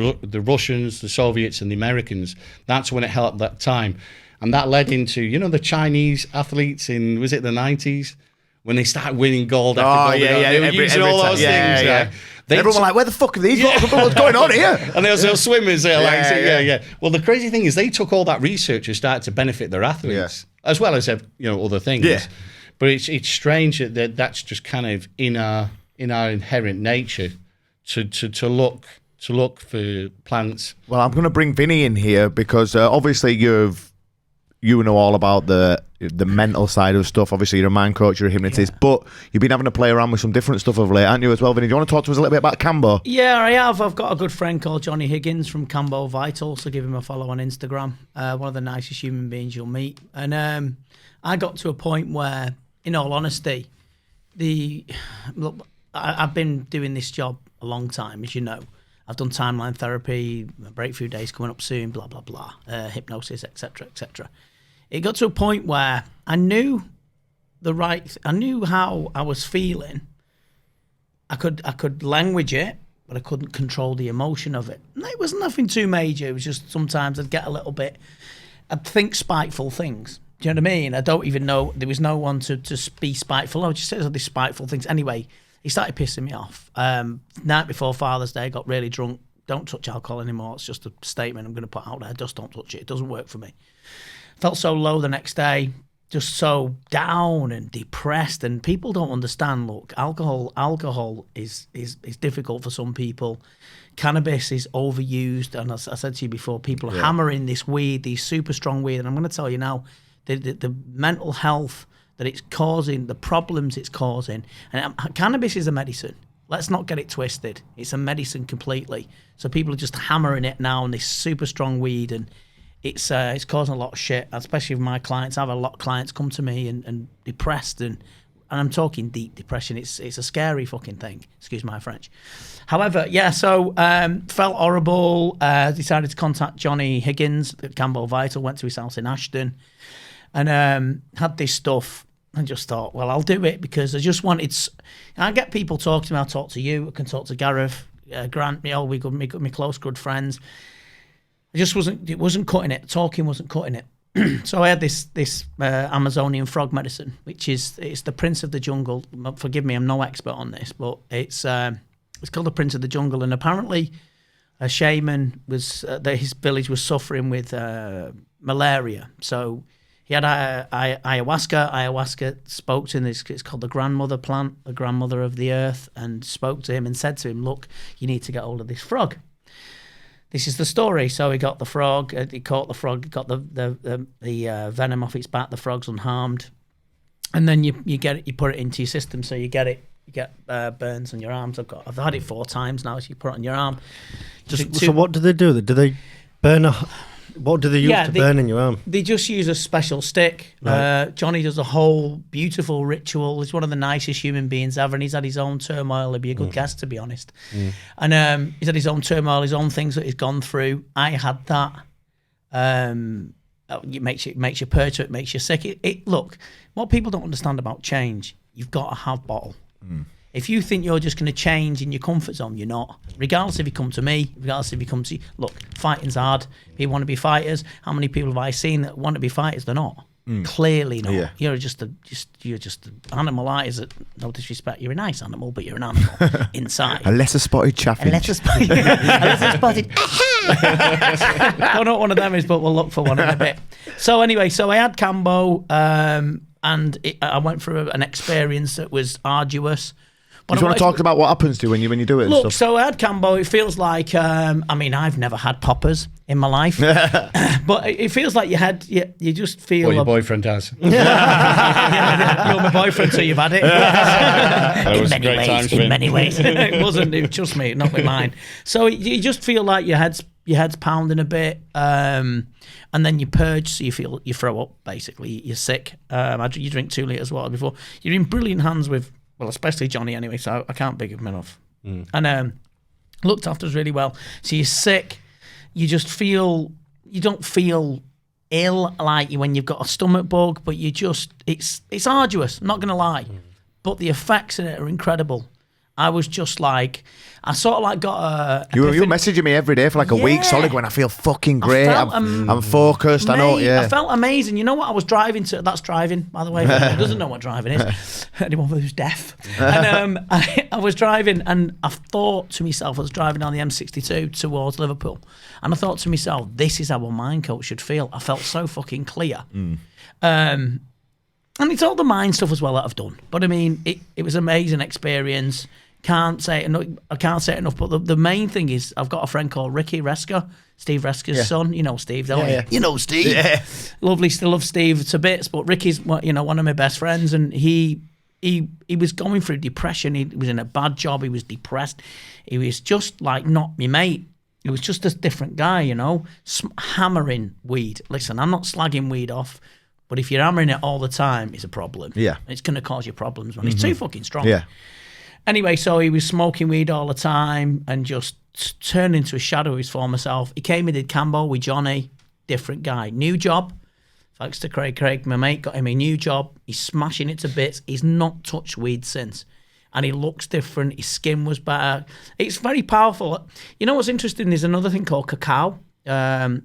Russians, the Soviets, and the Americans, that's when it helped that time. And that led into, the Chinese athletes in, was it the 90s? When they started winning gold after gold. They were using all those things. Yeah. Everyone was like, where the fuck are these? What's going on here? And there was those swimmers there. Well, the crazy thing is they took all that research and started to benefit their athletes, as well as other things. Yeah. But it's strange that that's just kind of in our inherent nature to look for plants. Well, I'm going to bring Vinny in here because obviously you know all about the mental side of stuff. Obviously, you're a mind coach, you're a hypnotist, but you've been having to play around with some different stuff of late, haven't you, as well, Vinny? Do you want to talk to us a little bit about Cambo? Yeah, I have. I've got a good friend called Johnny Higgins from Cambo Vital, so give him a follow on Instagram. One of the nicest human beings you'll meet. And I got to a point where, in all honesty, I've been doing this job a long time, as you know. I've done timeline therapy, breakthrough days coming up soon, blah, blah, blah, hypnosis, etc., etc. It got to a point where I knew how I was feeling. I could language it, but I couldn't control the emotion of it. And it was nothing too major. It was just sometimes I'd get a little bit, I'd think spiteful things. Do you know what I mean? I don't even know, there was no one to be spiteful. I just said these spiteful things. Anyway, he started pissing me off. Night before Father's Day, got really drunk. Don't touch alcohol anymore. It's just a statement I'm going to put out there. Just don't touch it. It doesn't work for me. Felt so low the next day, just so down and depressed. And people don't understand, look, alcohol is difficult for some people. Cannabis is overused. And as I said to you before, people are hammering this weed, these super strong weed. And I'm going to tell you now, the mental health, that it's causing, the problems it's causing. And cannabis is a medicine. Let's not get it twisted. It's a medicine completely. So people are just hammering it now on this super strong weed, and it's causing a lot of shit, especially with my clients. I have a lot of clients come to me and depressed, and I'm talking deep depression. It's a scary fucking thing. Excuse my French. However, so felt horrible. Decided to contact Johnny Higgins at Campbell Vital. Went to his house in Ashton, and had this stuff. And just thought, well, I'll do it because I just wanted. I get people talking to me. I'll talk to you. I can talk to Gareth, Grant. We got my close good friends. It wasn't cutting it. Talking wasn't cutting it. So I had this Amazonian frog medicine, it's the Prince of the Jungle. Forgive me, I'm no expert on this, but it's called the Prince of the Jungle. And apparently, a shaman his village was suffering with malaria. So he had ayahuasca. Ayahuasca spoke to him. It's called the grandmother plant, the grandmother of the earth, and spoke to him and said to him, "Look, you need to get hold of this frog." This is the story. So he got the frog. He caught the frog. Got the venom off its back. The frog's unharmed, and then you get it. You put it into your system, so you get it. You get burns on your arms. I've had it 4 times now. So you put it on your arm. So what do they do? Do they burn what do they use to burn in your arm? They just use a special stick. Right. Johnny does a whole beautiful ritual. He's one of the nicest human beings ever, and he's had his own turmoil. He'd be a good guest, to be honest. And he's had his own turmoil, his own things that he's gone through. I had that. It makes you purge, it makes you sick. Look, what people don't understand about change, you've got to have bottle. If you think you're just going to change in your comfort zone, you're not. Regardless if you come to me, regardless if you come to you. Look, fighting's hard. People want to be fighters. How many people have I seen that want to be fighters? They're not. Clearly not. Yeah. You're just an animal. No disrespect. You're a nice animal, but you're an animal inside. A lesser spotted chaffinch. A lesser spotted. I don't know what one of them is, but we'll look for one in a bit. So anyway, I had Cambo, and I went through an experience that was arduous. Do you want to talk about what happens to you when you do it? Look, and stuff? So I had Cambo. It feels like, I've never had poppers in my life, but it feels like you just feel. Well, your boyfriend has. You're my boyfriend, so you've had it. That was great times, in many ways. It wasn't. Trust me, not with mine. So you just feel like your head's pounding a bit, and then you purge, so you throw up. Basically, you're sick. You drink 2 liters of water before. You're in brilliant hands with. Well, especially Johnny anyway, so I can't big him enough. And looked after us really well. So you're sick. You don't feel ill like when you've got a stomach bug, but it's arduous, I'm not going to lie. But the effects in it are incredible. I was just like, I sort of like got a... You were messaging me every day for like a week solid when I feel fucking great. I'm focused. Mate, I know, yeah. I felt amazing. You know what I was driving to? That's driving, by the way. Anyone doesn't know what driving is. Anyone who's deaf. And I was driving, and I thought to myself, I was driving down the M62 towards Liverpool, and I thought to myself, this is how a mind coach should feel. I felt so fucking clear. And it's all the mind stuff as well that I've done. But I mean, it was an amazing experience. I can't say it enough. But the main thing is, I've got a friend called Ricky Resker, Steve Resker's son. You know Steve, don't you? You know Steve. Yeah. Lovely, still love Steve to bits. But Ricky's one of my best friends, and he was going through depression. He was in a bad job. He was depressed. He was just like not my mate. He was just a different guy, hammering weed. Listen, I'm not slagging weed off. But if you're hammering it all the time, it's a problem. Yeah. It's going to cause you problems, man. It's too fucking strong. Yeah. Anyway, so he was smoking weed all the time and just turned into a shadow of his former self. He came and did Cambo with Johnny, different guy. New job. Thanks to Craig, my mate, got him a new job. He's smashing it to bits. He's not touched weed since. And he looks different. His skin was better. It's very powerful. You know what's interesting? There's another thing called cacao.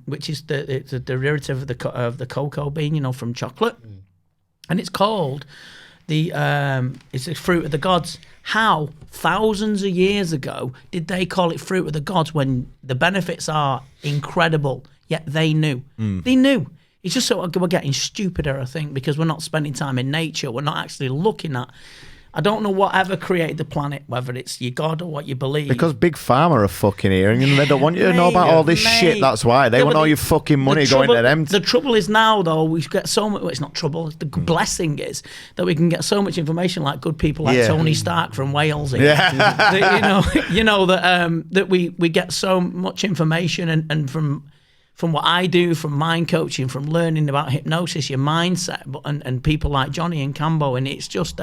Which is it's a derivative of the cocoa bean, from chocolate, and it's called it's the fruit of the gods. How thousands of years ago did they call it fruit of the gods when the benefits are incredible? Yet they knew. They knew. It's just so we're getting stupider, I think, because we're not spending time in nature. We're not actually looking at. I don't know whatever created the planet, whether it's your God or what you believe. Because Big Pharma are fucking here, and they don't want you to know about all this shit. That's why they want all your fucking money going to them. The trouble is now, though, we get so much. Well, it's not trouble. The blessing is that we can get so much information, like good people like Tony Stark from Wales. That we get so much information, and from what I do, from mind coaching, from learning about hypnosis, your mindset, and people like Johnny and Cambo, and it's just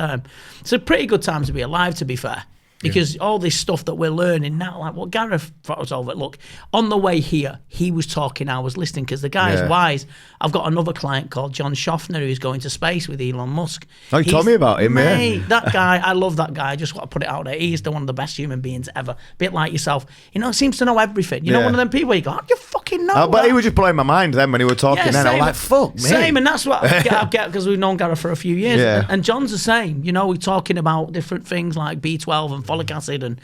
it's a pretty good time to be alive, to be fair. Because all this stuff that we're learning now, like what Gareth thought was over. Look, on the way here, he was talking, I was listening, because the guy is wise. I've got another client called John Schaffner who's going to space with Elon Musk. Oh, you told me about him, mate, that guy, I love that guy. I just want to put it out there. He's one of the best human beings ever. Bit like yourself. Seems to know everything. You know, one of them people where you go, how do you fucking know But he was just blowing my mind then when he was talking. Then I was like, fuck me. Same, and that's what I get because we've known Gareth for a few years. Yeah. And John's the same. We're talking about different things like B12 and folic acid and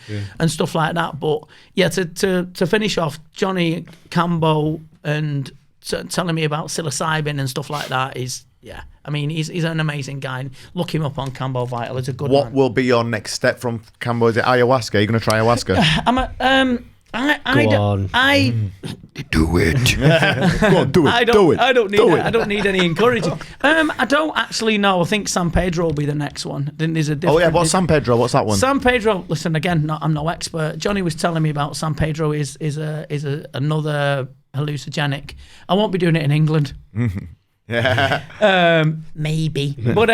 stuff like that. But to finish off, Johnny Cambo and telling me about psilocybin and stuff like that is he's an amazing guy. Look him up on Cambo Vital. It's a good What man. will be your next step from Cambo? Is it ayahuasca? Are you going to try ayahuasca? Do it. Go on, do it. I don't need any encouraging. I don't actually know. I think San Pedro will be the next one. Then there's a different. What's San Pedro? What's that one? San Pedro. Listen again. I'm no expert. Johnny was telling me about San Pedro. Is another hallucinogenic. I won't be doing it in England. Maybe, but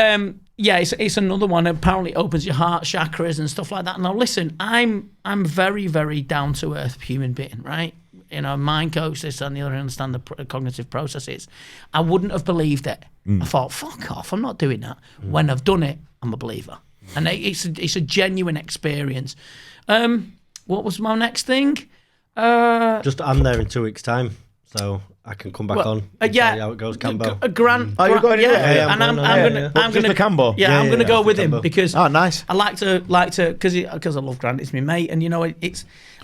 it's another one. Apparently, it opens your heart chakras and stuff like that. Now, listen, I'm very, very down to earth human being, right? Mind coach, this and the other, understand the cognitive processes. I wouldn't have believed it. I thought, fuck off, I'm not doing that. When I've done it, I'm a believer, and it's a genuine experience. What was my next thing? I'm there in 2 weeks' time, so I can come back on. And see how it goes, Cambo. You're going? And I'm going to Cambo. I'm going to go with him Cambo. because nice. I like to because I love Grant. It's my mate, and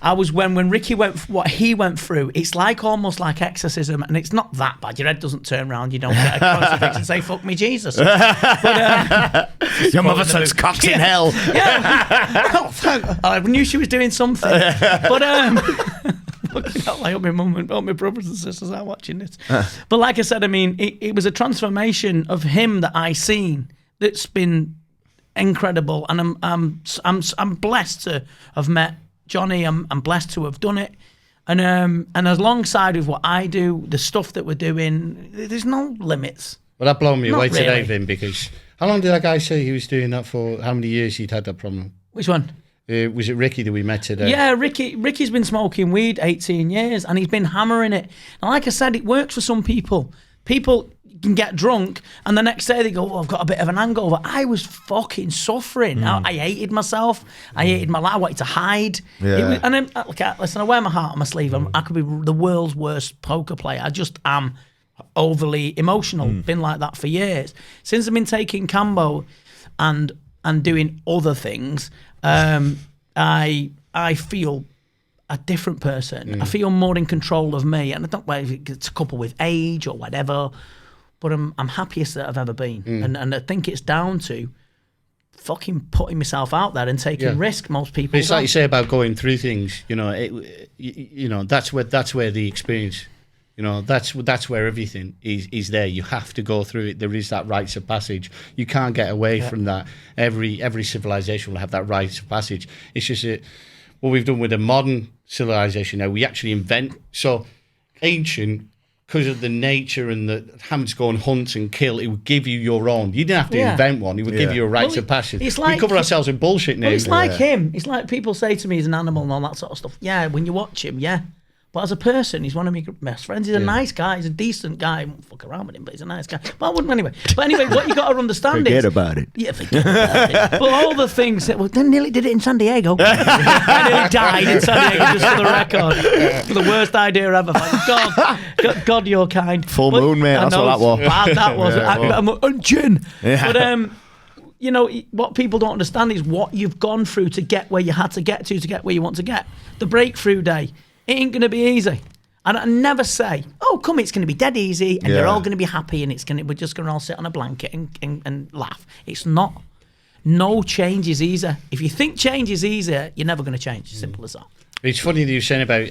I was when Ricky what he went through. It's like almost like exorcism, and it's not that bad. Your head doesn't turn around. You don't get a crucifix and say "fuck me, Jesus." But, your mother sucks cocks in hell. I knew she was doing something, but. I hope my mum and all my brothers and sisters are watching this. But like I said, it was a transformation of him that I seen that's been incredible, and I'm blessed to have met Johnny. I'm blessed to have done it, and alongside with what I do, the stuff that we're doing, there's no limits. Well, that blew me away Not today, really. Vin, because how long did that guy say he was doing that for? How many years he'd had that problem? Which one? Was it Ricky that we met today? Yeah, Ricky's been smoking weed 18 years and he's been hammering it. And like I said, it works for some people. People can get drunk and the next day they go, I've got a bit of an hangover. I was fucking suffering. I hated myself. I hated my life. I wanted to hide. Yeah. And then, listen, I wear my heart on my sleeve. I could be the world's worst poker player. I just am overly emotional. Been like that for years. Since I've been taking Cambo and doing other things, I feel a different person. I feel more in control of me, and I don't know if it's coupled with age or whatever, but I'm happiest that I've ever been, and I think it's down to fucking putting myself out there and taking risk. Most people. It's like you say about going through things. That's where the experience. That's where everything is there. You have to go through it. There is that rites of passage. You can't get away from that. Every civilization will have that rites of passage. It's just what we've done with the modern civilization now. We actually invent. So ancient, because of the nature and the having to go and hunt and kill, it would give you your own. You didn't have to invent one. It would give you a rites of passage. It's like, we cover ourselves in bullshit now. Well, it's like him. It's like people say to me he's an animal and all that sort of stuff. Yeah, when you watch him, But as a person, he's one of my best friends. He's a nice guy. He's a decent guy. I won't fuck around with him, but he's a nice guy. But I wouldn't anyway. But anyway, what you got to understand Forget about it. Yeah, forget about it. But all the things that, they nearly did it in San Diego. I nearly died in San Diego, just for the record. The worst idea ever. Thank God, you're kind. Full moon, mate. That's what that was. Bad that was. I'm a gin. Yeah. But, what people don't understand is what you've gone through to get where you had to get where you want to get. The breakthrough day. It ain't going to be easy. And I never say, it's going to be dead easy and you're all going to be happy and we're just going to all sit on a blanket and laugh. It's not. No change is easy. If you think change is easy, you're never going to change. Simple as that. It's funny that you're saying about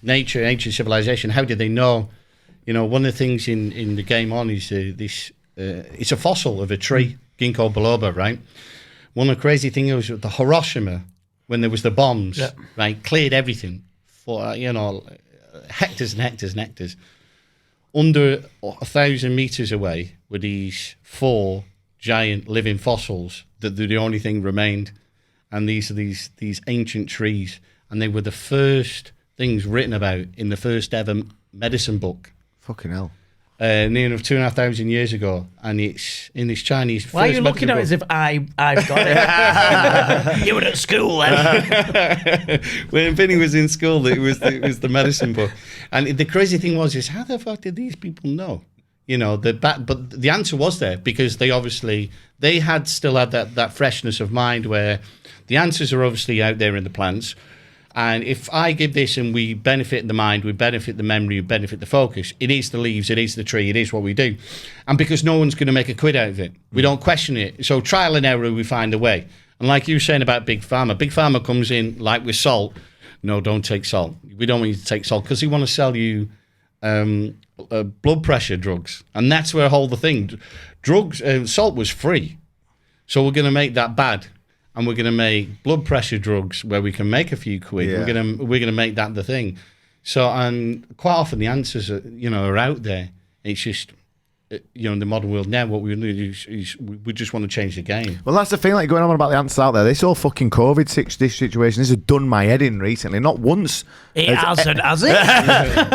nature, ancient civilization. How did they know? You know, one of the things in the game on is this. It's a fossil of a tree, ginkgo biloba, right? One of the crazy things was the Hiroshima, when there was the bombs, right, cleared everything for, hectares and hectares and hectares. Under 1,000 meters away were these 4 giant living fossils that were the only thing remained. And these are these ancient trees. And they were the first things written about in the first ever medicine book. Fucking hell. Near enough 2,500 years ago, and it's in this Chinese. Why are you looking at it as if I've got it? You were at school then. When Vinny was in school, it was the medicine book, and the crazy thing was how the fuck did these people know? You know, but the answer was there because they still had that freshness of mind where the answers are obviously out there in the plants. And if I give this and we benefit the mind, we benefit the memory, we benefit the focus, it is the leaves, it is the tree, it is what we do. And because no one's going to make a quid out of it, we don't question it. So trial and error, we find a way. And like you were saying about Big Pharma comes in like with salt. No, don't take salt. We don't want you to take salt because they want to sell you blood pressure drugs. And that's where the thing. Salt was free. So we're going to make that bad. And we're going to make blood pressure drugs where we can make a few quid. Yeah. We're going to make that the thing. So, and quite often the answers are out there. It's just the modern world now. What we do is we just want to change the game. Well, that's the thing. Like going on about the answers out there. This whole fucking COVID situation. This has done my head in recently. Not once. It hasn't, has it?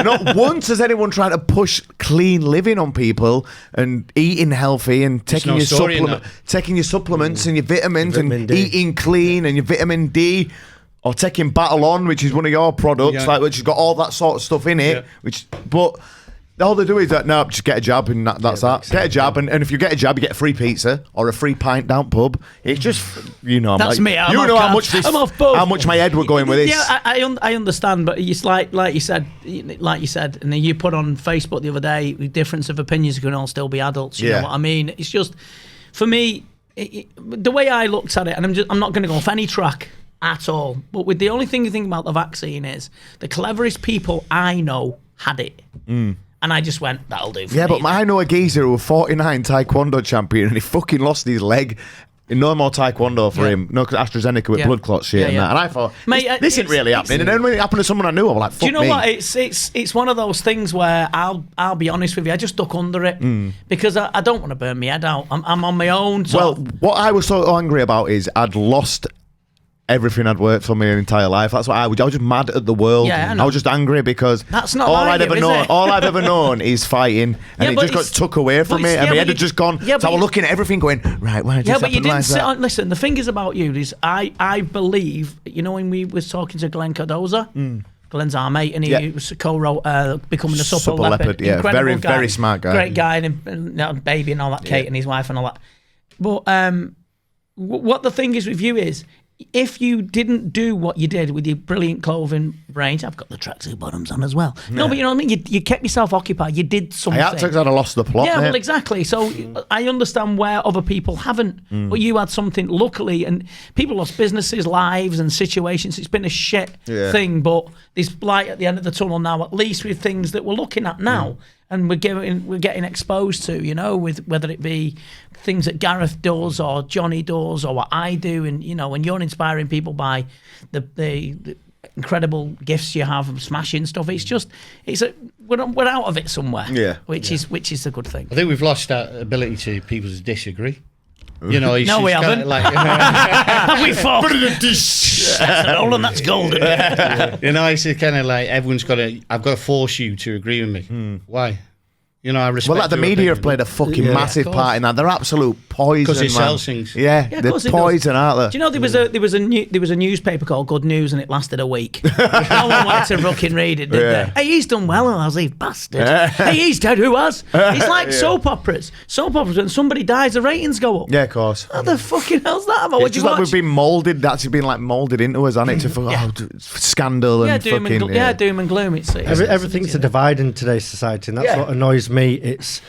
Not once has anyone tried to push clean living on people and eating healthy and taking your supplements and your vitamins and eating clean and your vitamin D. Or taking Battle On, which is one of your products, which has got all that sort of stuff in it. But all they do is that just get a jab and that's that. Get a jab, and if you get a jab, you get a free pizza or a free pint down pub. It's just that's me. How much my head were going with this. Yeah, I understand, but it's like you said, and then you put on Facebook the other day, the difference of opinions can all still be adults. You know what I mean? It's just for me, the way I looked at it, and I'm not going to go off any track at all. But with the only thing you think about the vaccine is the cleverest people I know had it. And I just went, that'll do for me. Yeah, but I know a geezer who was 49 Taekwondo champion and he fucking lost his leg. No more Taekwondo for him. No AstraZeneca with blood clot shit and that. And I thought, this isn't really happening. And then when it happened to someone I knew, I was like, fuck me. Do you know what? It's one of those things where I'll be honest with you, I just duck under it because I don't want to burn my head out. I'm on my own. So what I was so angry about is I'd lost everything I'd worked for my entire life. That's what I was just mad at the world. Yeah, I was just angry because that's not all I've ever known is fighting, and it just got took away from me, and my head had just gone. So I was looking at everything going, right, why did this happen like that? Listen, the thing is about you is I believe, when we was talking to Glenn Cardoza, Glenn's our mate, and he was co-wrote Becoming a Supple Leopard. Yeah, very, very smart guy. Great guy, and baby and all that, Kate and his wife and all that. But what the thing is with you is, if you didn't do what you did with your brilliant clothing range, I've got the tracksuit bottoms on as well. No, but you know what I mean? You kept yourself occupied. You did something. I had to because I'd have lost the plot. Yeah, well, exactly. So I understand where other people haven't. But you had something, luckily, and people lost businesses, lives, and situations. It's been a shit thing, but there's light at the end of the tunnel now, at least with things that we're looking at now. And we're getting exposed to, with whether it be things that Gareth does or Johnny does or what I do, and when you're inspiring people by the incredible gifts you have of smashing stuff, we're out of it somewhere, which is a good thing. I think we've lost that ability to people to disagree. No, we haven't. Have we fought? That's and that's golden. It's kind of like everyone's I've got to force you to agree with me. Why? I respect. Well, the media have played a fucking massive part in that. They're absolute poison. Because it sells things. Yeah, they're poison, aren't they? Do you know there was a newspaper called Good News, and it lasted a week. No one wanted to fucking read it, did they? Hey, he's done well, has he, bastard? Hey, he's dead. Who has? It's like soap operas. Soap operas, when somebody dies, the ratings go up. Yeah, of course. What the fucking hell's that about? It's just like we've been moulded. That's been like moulded into us, hasn't it? To scandal and doom fucking and doom and gloom. It's everything's a divide in today's society, and that's what annoys me. It's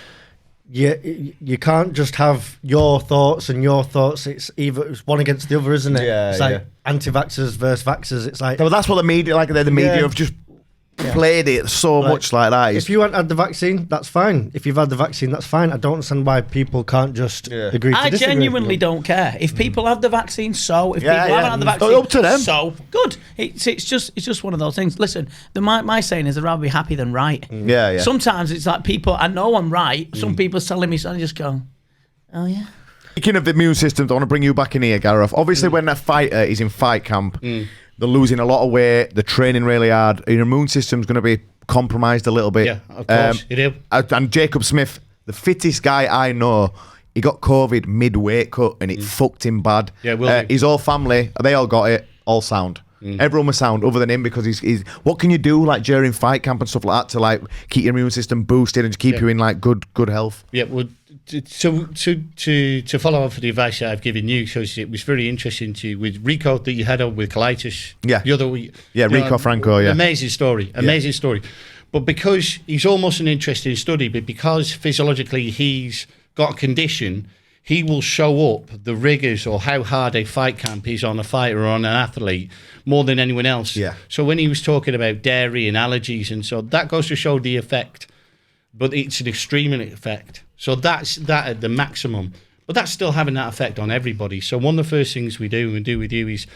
you can't just have your thoughts and your thoughts. It's one against the other, isn't it? Yeah, it's like anti-vaxxers versus vaxxers. It's like, well, that's what the media, the media have just played it so much like that. If you haven't had the vaccine, that's fine. If you've had the vaccine, that's fine. I don't understand why people can't just agree to I disagree. genuinely don't care. If people have the vaccine, so. If people haven't had the vaccine, up to them. So. Good. It's just one of those things. Listen, my saying is I'd rather be happy than right. Yeah. Sometimes it's like people, I know I'm right. Some people are telling me something, I just go, oh yeah. Speaking of the immune system, I want to bring you back in here, Gareth. Obviously, when a fighter is in fight camp, they're losing a lot of weight, they're training really hard, your immune system's going to be compromised a little bit. Yeah, of course, it is. And Jacob Smith, the fittest guy I know, he got COVID mid-weight cut and it fucked him bad. Yeah, his whole family, they all got it, all sound. Everyone was sound other than him because he's what can you do during fight camp and stuff like that to keep your immune system boosted and to keep you in good health? Yeah, well, to follow up for the advice that I've given you, because it was very interesting with Rico that you had on with colitis. Yeah. The other week. Rico Franco, Amazing story. But because he's almost an interesting study, but because physiologically he's got a condition, he will show up the rigors or how hard a fight camp is on a fighter or on an athlete more than anyone else. Yeah. So when he was talking about dairy and allergies, and so that goes to show the effect, but it's an extreme effect. So that's that at the maximum, but that's still having that effect on everybody. So one of the first things we do with you is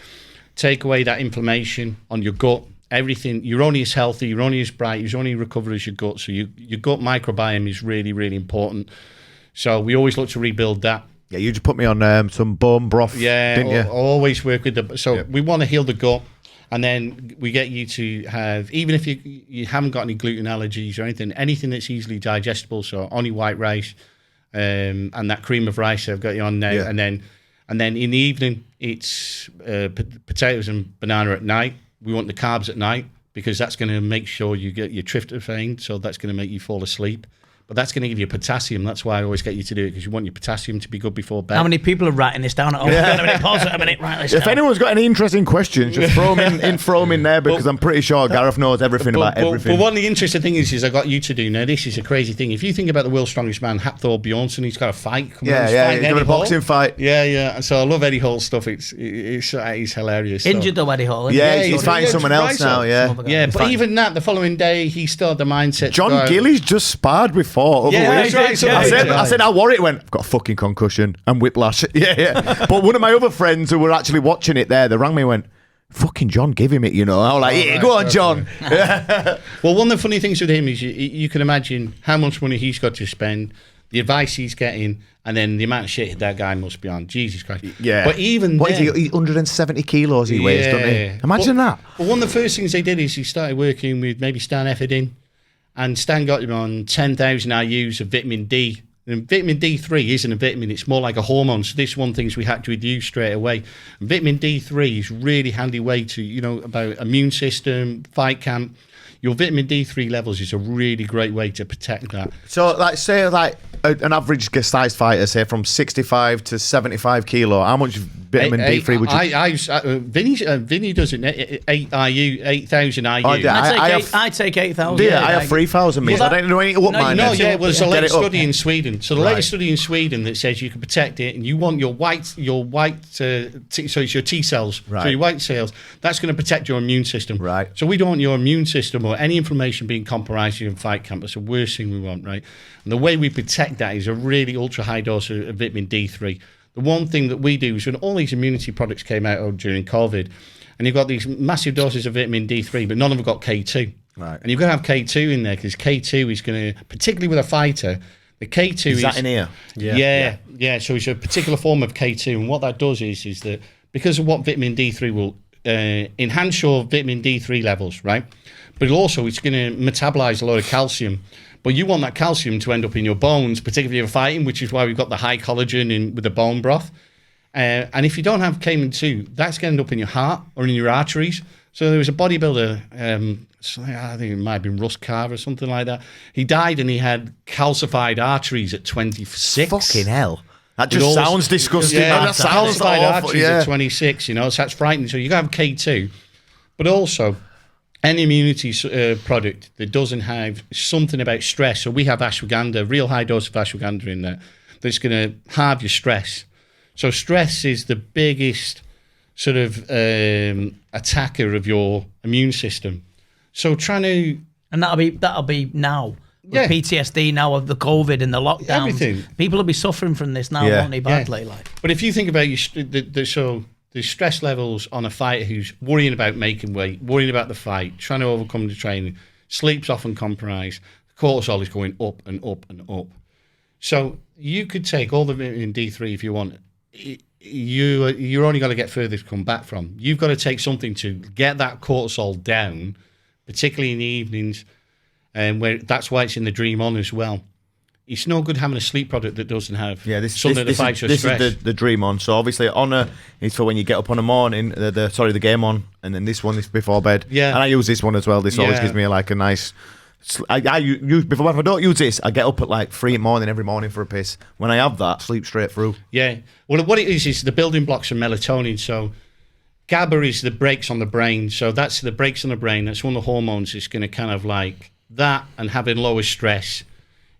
take away that inflammation on your gut. Everything, you're only as healthy, you're only as bright, you're only recover as your gut. So your gut microbiome is really, really important. So we always look to rebuild that. Yeah, you just put me on some bone broth, didn't you? I always work with we want to heal the gut, and then we get you to have, even if you haven't got any gluten allergies or anything that's easily digestible, so only white rice and that cream of rice I've got you on now, and then in the evening it's potatoes and banana at night. We want the carbs at night because that's going to make sure you get your tryptophan, so that's going to make you fall asleep. But that's going to give you potassium. That's why I always get you to do it, because you want your potassium to be good before bed. How many people are writing this down at home? Pause it a minute. Write this If down. anyone's got any interesting questions, just throw them in there, because I'm pretty sure Gareth knows everything about everything. But one of the interesting things is I got you to do now. This is a crazy thing. If you think about the world's strongest man, Hafthor Bjornsson, he's got a fight. He's got a boxing fight. Yeah. So I love Eddie Hall's stuff. It's hilarious. Injured though, Eddie Hall. Yeah, he's fighting someone else now. Yeah, but even that, the following day, he still had the mindset. John Gillies just sparred before. I said, how Warwick went, I've got a fucking concussion and whiplash. Yeah. But one of my other friends who were actually watching it there, they rang me and went, fucking John, give him it, I was like, go on, John. Well, one of the funny things with him is you can imagine how much money he's got to spend, the advice he's getting, and then the amount of shit that guy must be on. Jesus Christ. Yeah. But even what is he? 170 kilos he weighs, doesn't he? Imagine that. But one of the first things they did is he started working with maybe Stan Efferding. And Stan got him on 10,000 IUs of vitamin D. And vitamin D3 isn't a vitamin, it's more like a hormone. So this one things we had to reduce straight away. And vitamin D3 is really handy way to, about immune system, fight camp. Your vitamin D3 levels is a really great way to protect that. So, say an average sized fighter, say from 65 to 75 kilo, how much vitamin D3 would you? Vinny does it 8,000 IU. I take 8,000. Yeah, I have 3,000 meters. I don't know anything what mine is. Well, there's a latest study in Sweden. So the latest study in Sweden that says you can protect it, and you want your white, so it's your T cells, right. So your white cells. That's going to protect your immune system, right? So we don't want your immune system or any inflammation being compromised in fight camp. That's the worst thing we want, right? And the way we protect that is a really ultra high dose of vitamin D3. The one thing that we do is when all these immunity products came out during COVID, and you've got these massive doses of vitamin D3, but none of them got K2. Right. And you've got to have K2 in there, because K2 is going to, particularly with a fighter, the K2 is that in here? Yeah. So it's a particular form of K2, and what that does is that because of what vitamin D3 will enhance your vitamin D3 levels, right? But also it's going to metabolize a lot of calcium. But you want that calcium to end up in your bones, particularly if you're fighting, which is why we've got the high collagen with the bone broth. And if you don't have K2, that's going to end up in your heart or in your arteries. So there was a bodybuilder, I think it might have been Russ Carver or something like that. He died and he had calcified arteries at 26. Fucking hell. That just sounds disgusting. Yeah, that sounds calcified awful. arteries at 26, so that's frightening. So you got to have K2. But also, any immunity product that doesn't have something about stress. So we have ashwagandha, real high dose of ashwagandha in there, that's going to halve your stress. So stress is the biggest sort of attacker of your immune system. So trying to... And that'll be now. With PTSD now of the COVID and the lockdowns. Everything. People will be suffering from this now, won't they, badly? Yeah. Like. But if you think about the stress levels on a fighter who's worrying about making weight, worrying about the fight, trying to overcome the training, sleep's often compromised, cortisol is going up and up and up. So you could take all the vitamin D3 if you want. You're only going to get further to come back from. You've got to take something to get that cortisol down, particularly in the evenings, and where that's why it's in the Dream On as well. It's no good having a sleep product that doesn't have something that fights your stress. This is the Dream On. So obviously Honor is for when you get up on the morning, the Game On, and then this one is before bed. Yeah. And I use this one as well. This always gives me like a nice... I use before. If I don't use this, I get up at like 3 in the morning every morning for a piss. When I have that, sleep straight through. Yeah. Well, what it is the building blocks of melatonin. So GABA is the brakes on the brain. So that's the brakes on the brain. That's one of the hormones that's going to kind of like that, and having lower stress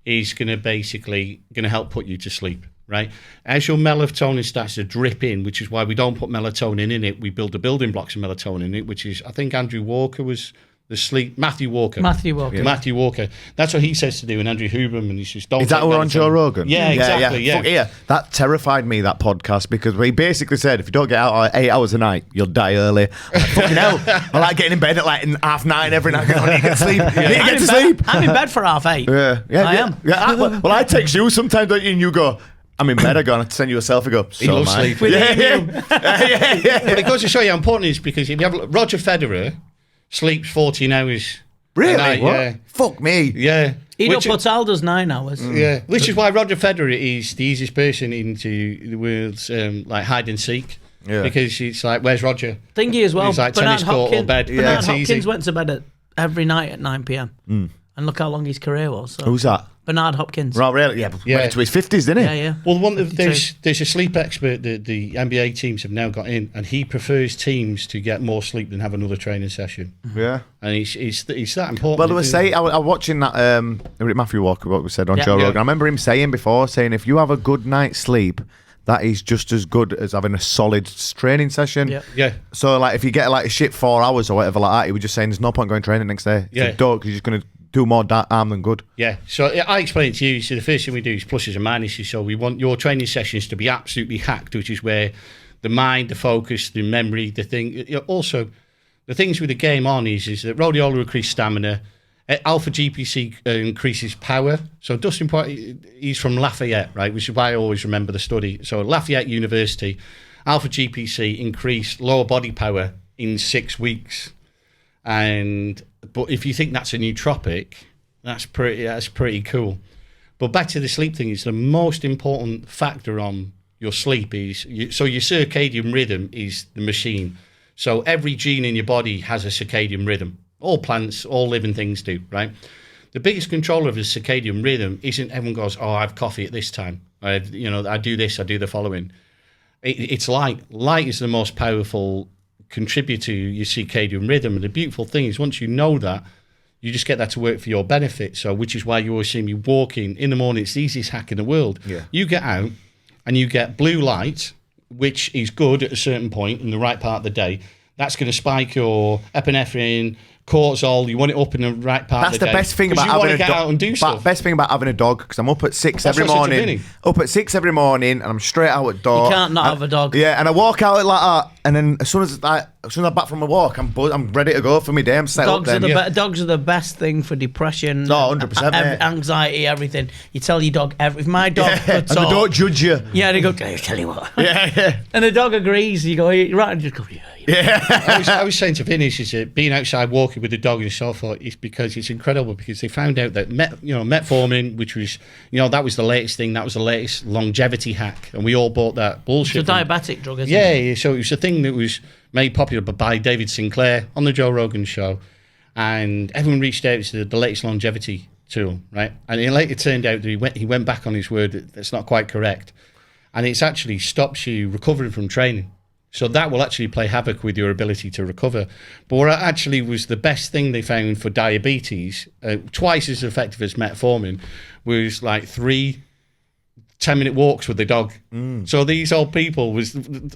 is going to basically help put you to sleep, right? As your melatonin starts to drip in, which is why we don't put melatonin in it, we build the building blocks of melatonin in it, which is, I think Andrew Walker was the sleep... Matthew Walker. That's what he says to do, and Andrew Huberman. He says, don't... Is that we're on Joe Rogan? Yeah, exactly, yeah. Fuck yeah. That terrified me, that podcast, because he basically said, if you don't get out 8 hours a night, you'll die early. I'm like, fucking hell. I like getting in bed at like 9:30 every night. I need to get to sleep. I need to get to sleep. I'm in bed for 8:30. Yeah, I am. Yeah, well, I text you sometimes, don't you, and you go... I'm in bed. I'm going to send you a selfie. Go. He loves sleep. Yeah. But it goes to show you how important it is, because if you have Roger Federer sleeps 14 hours. Really? Night, what? yeah. Fuck me. Yeah. Ido Portal does 9 hours. Yeah. Which is why Roger Federer is the easiest person into the world's like hide and seek. Yeah. Because it's like, where's Roger? Thingy as well. He's like tennis court or bed. Bernard Hopkins went to bed every night at 9 p.m. And look how long his career was. So. Who's that? Bernard Hopkins. Right, really? Yeah, went into his 50s, didn't he? Yeah. Well, there's a sleep expert that the NBA teams have now got in, and he prefers teams to get more sleep than have another training session. Yeah. And it's that important. Well, they were saying, I was watching that, Matthew Walker, what we said on Joe Rogan. I remember him saying before, if you have a good night's sleep, that is just as good as having a solid training session. Yeah. So, like, if you get like a shit 4 hours or whatever like that, he was just saying there's no point going training next day. Yeah. Don't, because you're just going to do more harm than good. Yeah. So I explained to you, so the first thing we do is pluses and minuses. So we want your training sessions to be absolutely hacked, which is where the mind, the focus, the memory, the thing. Also, the things with the Game On is that rhodiola increases stamina, alpha GPC increases power. So Dustin, he's from Lafayette, right? Which is why I always remember the study. So Lafayette University, alpha GPC increased lower body power in 6 weeks. But if you think that's a nootropic, that's pretty cool. But back to the sleep thing, is the most important factor on your sleep is your circadian rhythm is the machine. So every gene in your body has a circadian rhythm. All plants, all living things do, right? The biggest controller of the circadian rhythm isn't everyone goes, oh, I have coffee at this time. I do this, I do the following. It's light. Light is the most powerful contribute to your circadian rhythm, and the beautiful thing is once you know that, you just get that to work for your benefit. So which is why you always see me walking in the morning. It's the easiest hack in the world. You get out and you get blue light, which is good at a certain point in the right part of the day. That's going to spike your epinephrine, cortisol. You want it up in the right part of the day. That's the best thing about having a dog. Out and do stuff. Best thing about having a dog, because I'm up at 6 every morning. Up at 6 every morning, and I'm straight out at door. You can't not have a dog. Yeah, and I walk out like that, and then as soon as I'm back from my walk, I'm ready to go for my day. I'm set up then. Dogs are the best thing for depression. No, 100%. Anxiety, everything. You tell your dog if my dog could talk, and they don't judge you. Yeah, they go, I'll tell you what. Yeah. And the dog agrees. You go, you're right, and just go, yeah. I was saying to Vinny, is that being outside walking with the dog and so forth is because it's incredible, because they found out that metformin, which was that was the latest thing, that was the latest longevity hack, and we all bought that bullshit. It's a diabetic drug, isn't it? Yeah, so it was a thing that was made popular by David Sinclair on the Joe Rogan show, and everyone reached out to the latest longevity tool, right? And it later turned out that he went back on his word that's not quite correct, and it's actually stops you recovering from training. So that will actually play havoc with your ability to recover. But what actually was the best thing they found for diabetes, twice as effective as metformin, was like 3 10-minute walks with the dog. So these old people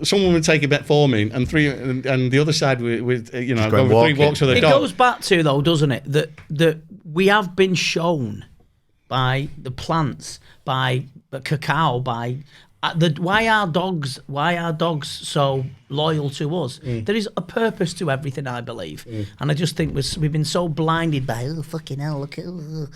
someone would take a metformin and the other side with go for 3 walks with a dog. It goes back to, though, doesn't it, that we have been shown by the plants, by the cacao, by why are dogs so loyal to us? There is a purpose to everything, I believe, and I just think we've been so blinded by fucking hell, look at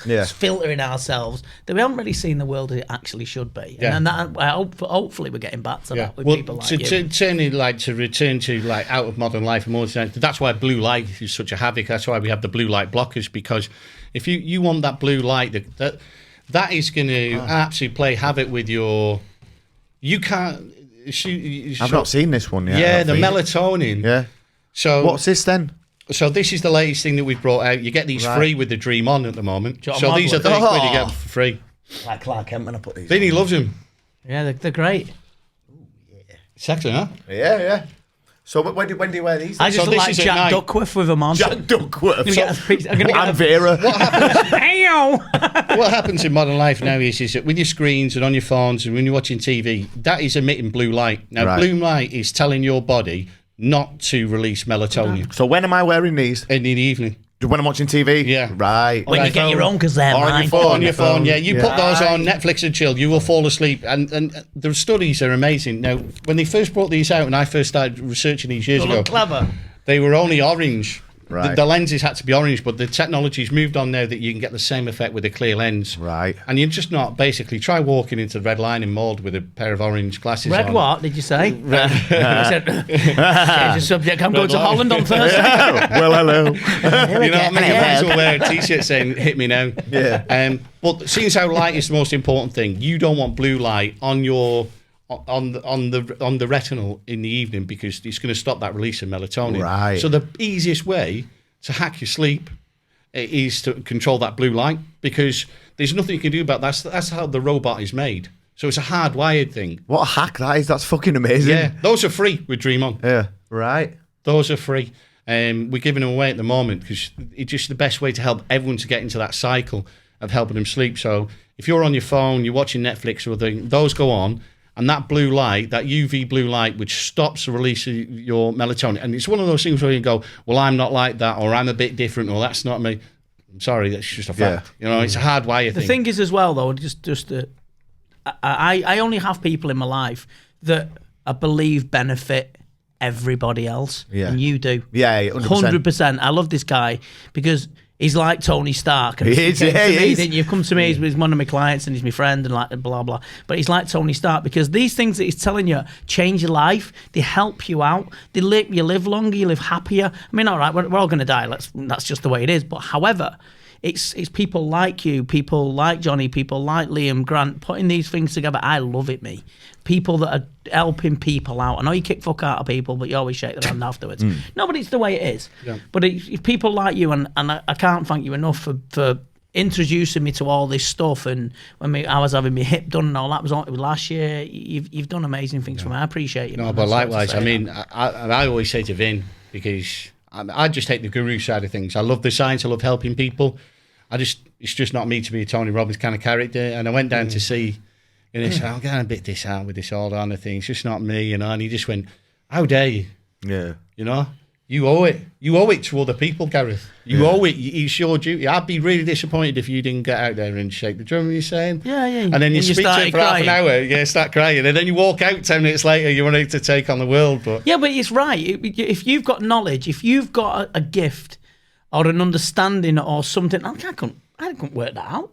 just filtering ourselves that we haven't really seen the world as it actually should be. And that, hopefully we're getting back to that with people like you. To return to like out of modern life and more, that's why blue light is such a havoc. That's why we have the blue light blockers, because if you want that blue light, that is going to absolutely play havoc with your. You can't. I've not seen this one yet. Yeah, the melatonin. Yeah. So what's this then? So this is the latest thing that we've brought out. You get these free with the Dream On at the moment. So these are 30 quid you get for free. Like Clark Kent when I put these. Vinny loves them. Yeah, they're great. Sexy, huh? Yeah. So when do you wear these? I just like Jack Duckworth with them on. Jack Duckworth. I'm gonna get Vera. What happens in modern life now is that with your screens and on your phones and when you're watching TV, that is emitting blue light. Now, blue light is telling your body not to release melatonin. So when am I wearing these? In the evening. When I'm watching TV? Yeah. Right. Or you get your own because they're mine. On your phone, yeah. You put those on Netflix and chill, you will fall asleep. And the studies are amazing. Now, when they first brought these out and I first started researching these years ago, clever. They were only orange. Right. The lenses had to be orange, but the technology's moved on now that you can get the same effect with a clear lens. Right. And you're just not, basically, try walking into the Red Lining mould with a pair of orange glasses on. Red what, did you say? Change the subject, I'm going to Holland on Thursday. Well, hello. You know what I mean? You might as well wear a t-shirt saying, hit me now. Yeah. But seeing as how light is the most important thing, you don't want blue light on your... On the retinal in the evening, because it's going to stop that release of melatonin. Right. So the easiest way to hack your sleep is to control that blue light, because there's nothing you can do about that. That's how the robot is made. So it's a hardwired thing. What a hack that is. That's fucking amazing. Yeah, those are free with Dream On. Yeah, right. Those are free. We're giving them away at the moment because it's just the best way to help everyone to get into that cycle of helping them sleep. So if you're on your phone, you're watching Netflix or something, those go on. And that blue light, that UV blue light, which stops the release of your melatonin. And it's one of those things where you go, well, I'm not like that, or I'm a bit different, or that's not me. I'm sorry, that's just a fact. You know, it's a hardwired thing. The thing is as well, though, I only have people in my life that I believe benefit everybody else. Yeah. And you do. Yeah, 100%. 100%. I love this guy because... he's like Tony Stark. And you've come to me, he's one of my clients and he's my friend and like blah, blah. But he's like Tony Stark because these things that he's telling you change your life. They help you out. You live longer, you live happier. I mean, all right, we're all going to die. That's just the way it is. But however, it's people like you, people like Johnny, people like Liam Grant, putting these things together. I love it, me. People that are helping people out. I know you kick fuck out of people, but you always shake their hand afterwards. No, but it's the way it is. Yeah. But if people like you, and I can't thank you enough for introducing me to all this stuff. And when I was having my hip done and all that, it was last year. You've done amazing things for me. I appreciate you. No, but likewise. I mean, I always say to Vin, because I just take the guru side of things. I love the science. I love helping people. It's just not me to be a Tony Robbins kind of character. And I went down to see, and he said, I'm getting a bit disheartened with this all kind of thing. It's just not me, you know. And he just went, how dare you? Yeah. You know, you owe it. You owe it to other people, Gareth. You owe it. It's your duty. I'd be really disappointed if you didn't get out there and shake the drum, you're saying? Yeah. And then you speak to him for half an hour, start crying. And then you walk out 10 minutes later, you're ready to take on the world. But yeah, but it's right. If you've got knowledge, if you've got a gift or an understanding or something, I couldn't work that out.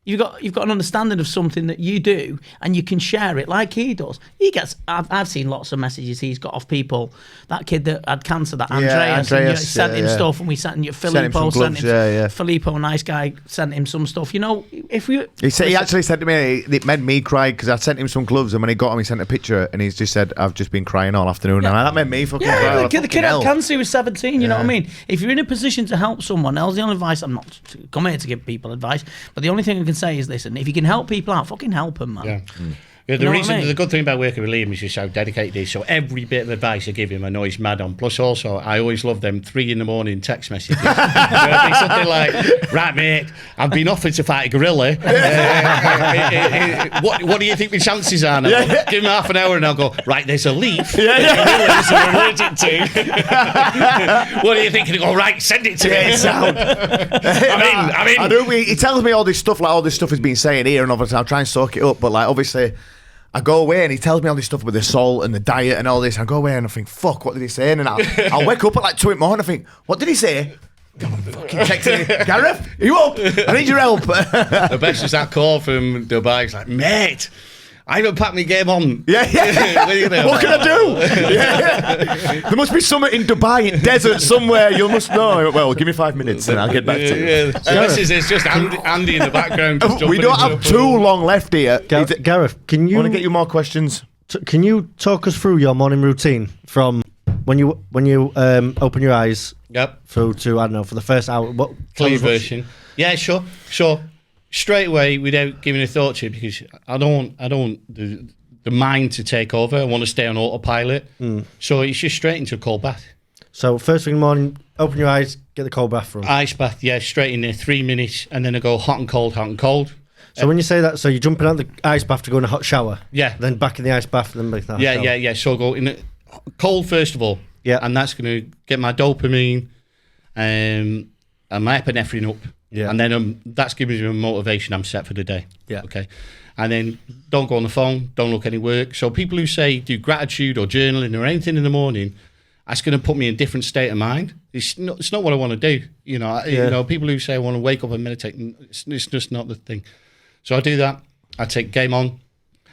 You've got an understanding of something that you do, and you can share it like he does. He gets. I've seen lots of messages he's got off people. That kid that had cancer, that Andreas sent him stuff, and we sent Filippo sent him. Filippo, nice guy, sent him some stuff. You know, if we. He actually said to me, it made me cry because I sent him some gloves, and when he got them, he sent a picture, and he's just said, "I've just been crying all afternoon," and that made me fucking cry. The kid had cancer. He was 17. You know what I mean? If you're in a position to help someone else, the only advice, I'm not come here to give people advice, but the only thing I can say is, listen, if you can help people out, fucking help them, man. Yeah, You know what I mean? the good thing about working with Liam is just how dedicated he is. So every bit of advice I give him, I know he's mad on. Plus, also, I always love them 3 a.m. text messages. Where it'll be something like, right, mate, I've been offered to fight a gorilla. What do you think the chances are now? Give him half an hour and I'll go, right, there's a leaf that gorillas are allergic to. What do you think? And he'll go, right, send it to me. Sound. I'm in. I do. He tells me all this stuff, like all this stuff he's been saying here, and obviously I'll try and soak it up. But like, obviously, I go away and he tells me all this stuff with the salt and the diet and all this. I go away and I think, fuck, what did he say? And I'll wake up at like 2 in the morning and I think, what did he say? Fucking texting me, Gareth, are you up? I need your help. The best is that call from Dubai. It's like, mate, I haven't packed my game on. Yeah. What can I do? Yeah. There must be somewhere in Dubai, in desert somewhere. You must know. Well, give me 5 minutes and I'll get back to you. Yeah. So it's just Andy in the background. Just We don't have too long left here. Gareth, can you want to get you more questions? Can you talk us through your morning routine from when you open your eyes through to, I don't know, for the first hour? What clean version? Yeah, sure. Straight away, without giving a thought to it, because I don't the mind to take over. I want to stay on autopilot. So it's just straight into a cold bath. So first thing in the morning, open your eyes, get the cold bath from. Ice bath, yeah, straight in there, 3 minutes, and then I go hot and cold, hot and cold. So when you say that, so you're jumping out of the ice bath to go in a hot shower? Yeah. Then back in the ice bath, and then back in the hot shower? Yeah. So I go in cold first of all. Yeah. And that's going to get my dopamine and my epinephrine up. Yeah. And then that's giving me a motivation. I'm set for the day. Yeah. Okay. And then don't go on the phone. Don't look any work. So people who say do gratitude or journaling or anything in the morning, that's going to put me in a different state of mind. It's not what I want to do. You know, people who say I want to wake up and meditate, it's just not the thing. So I do that. I take game on,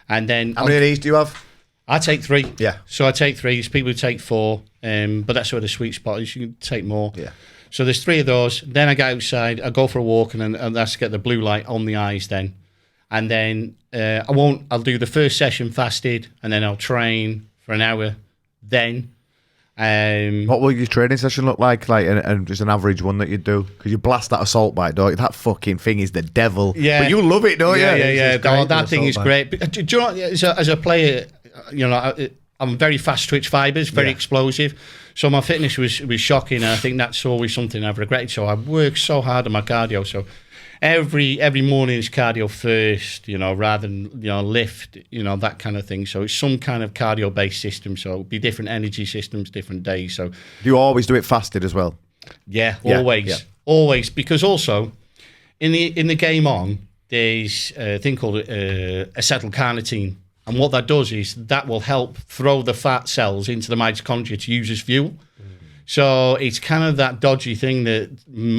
and then how many of these do you have? I take 3. Yeah. So I take 3. There's people who take 4, but that's where the sweet spot is. You can take more. Yeah. So there's 3 of those. Then I go outside. I go for a walk, and that's to get the blue light on the eyes. Then, and then I'll do the first session fasted, and then I'll train for an hour. Then, what will your training session look like? And just an average one that you do, because you blast that assault bike, don't you? That fucking thing is the devil. Yeah. But you love it, don't you? Yeah. That thing is great. But do you know what, as a player, you know, I'm very fast twitch fibers, very explosive. So my fitness was shocking, and I think that's always something I've regretted. So I work so hard on my cardio. So every morning is cardio first, you know, rather than, you know, lift, you know, that kind of thing. So it's some kind of cardio based system. So it'll be different energy systems, different days. So do you always do it fasted as well? Yeah, always. Because also in the game on, there's a thing called acetylcarnitine. And what that does is that will help throw the fat cells into the mitochondria to use as fuel. So it's kind of that dodgy thing that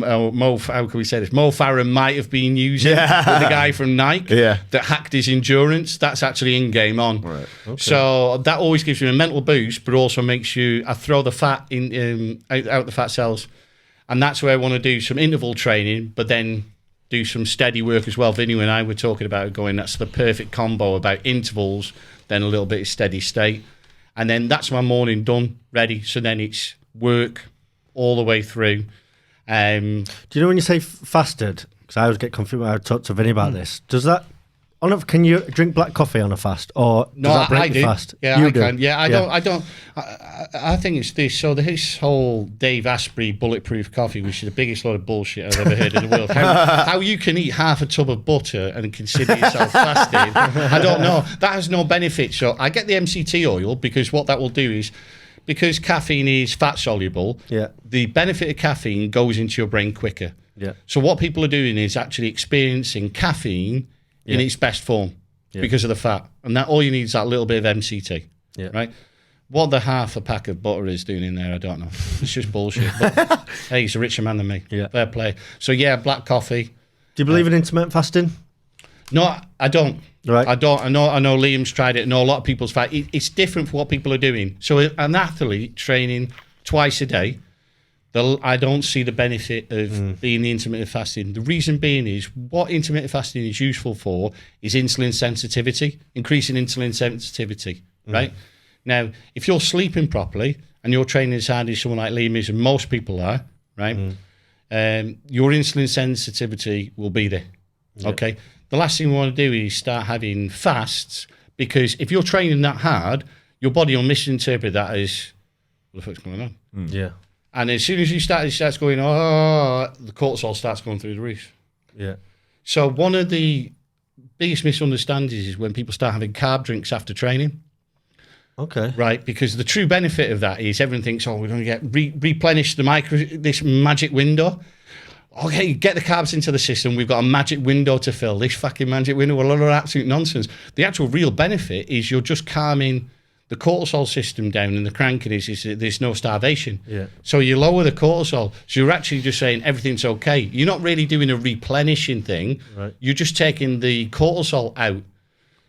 how can we say this? Mo Farah might have been using with the guy from Nike that hacked his endurance. That's actually in game on. Right. Okay. So that always gives you a mental boost, but also makes you throw the fat out the fat cells. And that's where I want to do some interval training, but then do some steady work as well. Vinny and I were talking about going, that's the perfect combo about intervals, then a little bit of steady state. And then that's my morning done, ready. So then it's work all the way through. Do you know when you say fasted? Because I always get confused when I talk to Vinny about this. Does that, can you drink black coffee on a fast, or does that break the fast? Yeah, I can. Yeah, I don't. I think it's this. So this whole Dave Asprey bulletproof coffee, which is the biggest load of bullshit I've ever heard in the world. How you can eat half a tub of butter and consider yourself fasting, I don't know. That has no benefit. So I get the MCT oil, because what that will do is, because caffeine is fat soluble, the benefit of caffeine goes into your brain quicker. Yeah. So what people are doing is actually experiencing caffeine in its best form because of the fat. And that all you need is that little bit of MCT. Yeah. Right? What the half a pack of butter is doing in there, I don't know. It's just bullshit. But hey, he's a richer man than me. Yeah. Fair play. So yeah, black coffee. Do you believe in intermittent fasting? No, I don't. Right. I don't. I know Liam's tried it. I know a lot of people's fight. It's different for what people are doing. So an athlete training twice a day, I don't see the benefit of being the intermittent fasting. The reason being is what intermittent fasting is useful for is insulin sensitivity, increasing insulin sensitivity, right? Now, if you're sleeping properly and you're training as hard as someone like Liam is, and most people are, right, your insulin sensitivity will be there, okay? The last thing we want to do is start having fasts Because if you're training that hard, your body will misinterpret that as, what the fuck's going on? Yeah. And as soon as it starts going, the cortisol starts going through the roof. Yeah. So one of the biggest misunderstandings is when people start having carb drinks after training. Okay. Right, because the true benefit of that is everyone thinks, we're going to get replenish this magic window. Okay, get the carbs into the system. We've got a magic window to fill. This fucking magic window, a lot of absolute nonsense. The actual real benefit is you're just calming the cortisol system down, and the cranking is there's no starvation. Yeah. So you lower the cortisol. So you're actually just saying everything's okay. You're not really doing a replenishing thing. Right. You're just taking the cortisol out.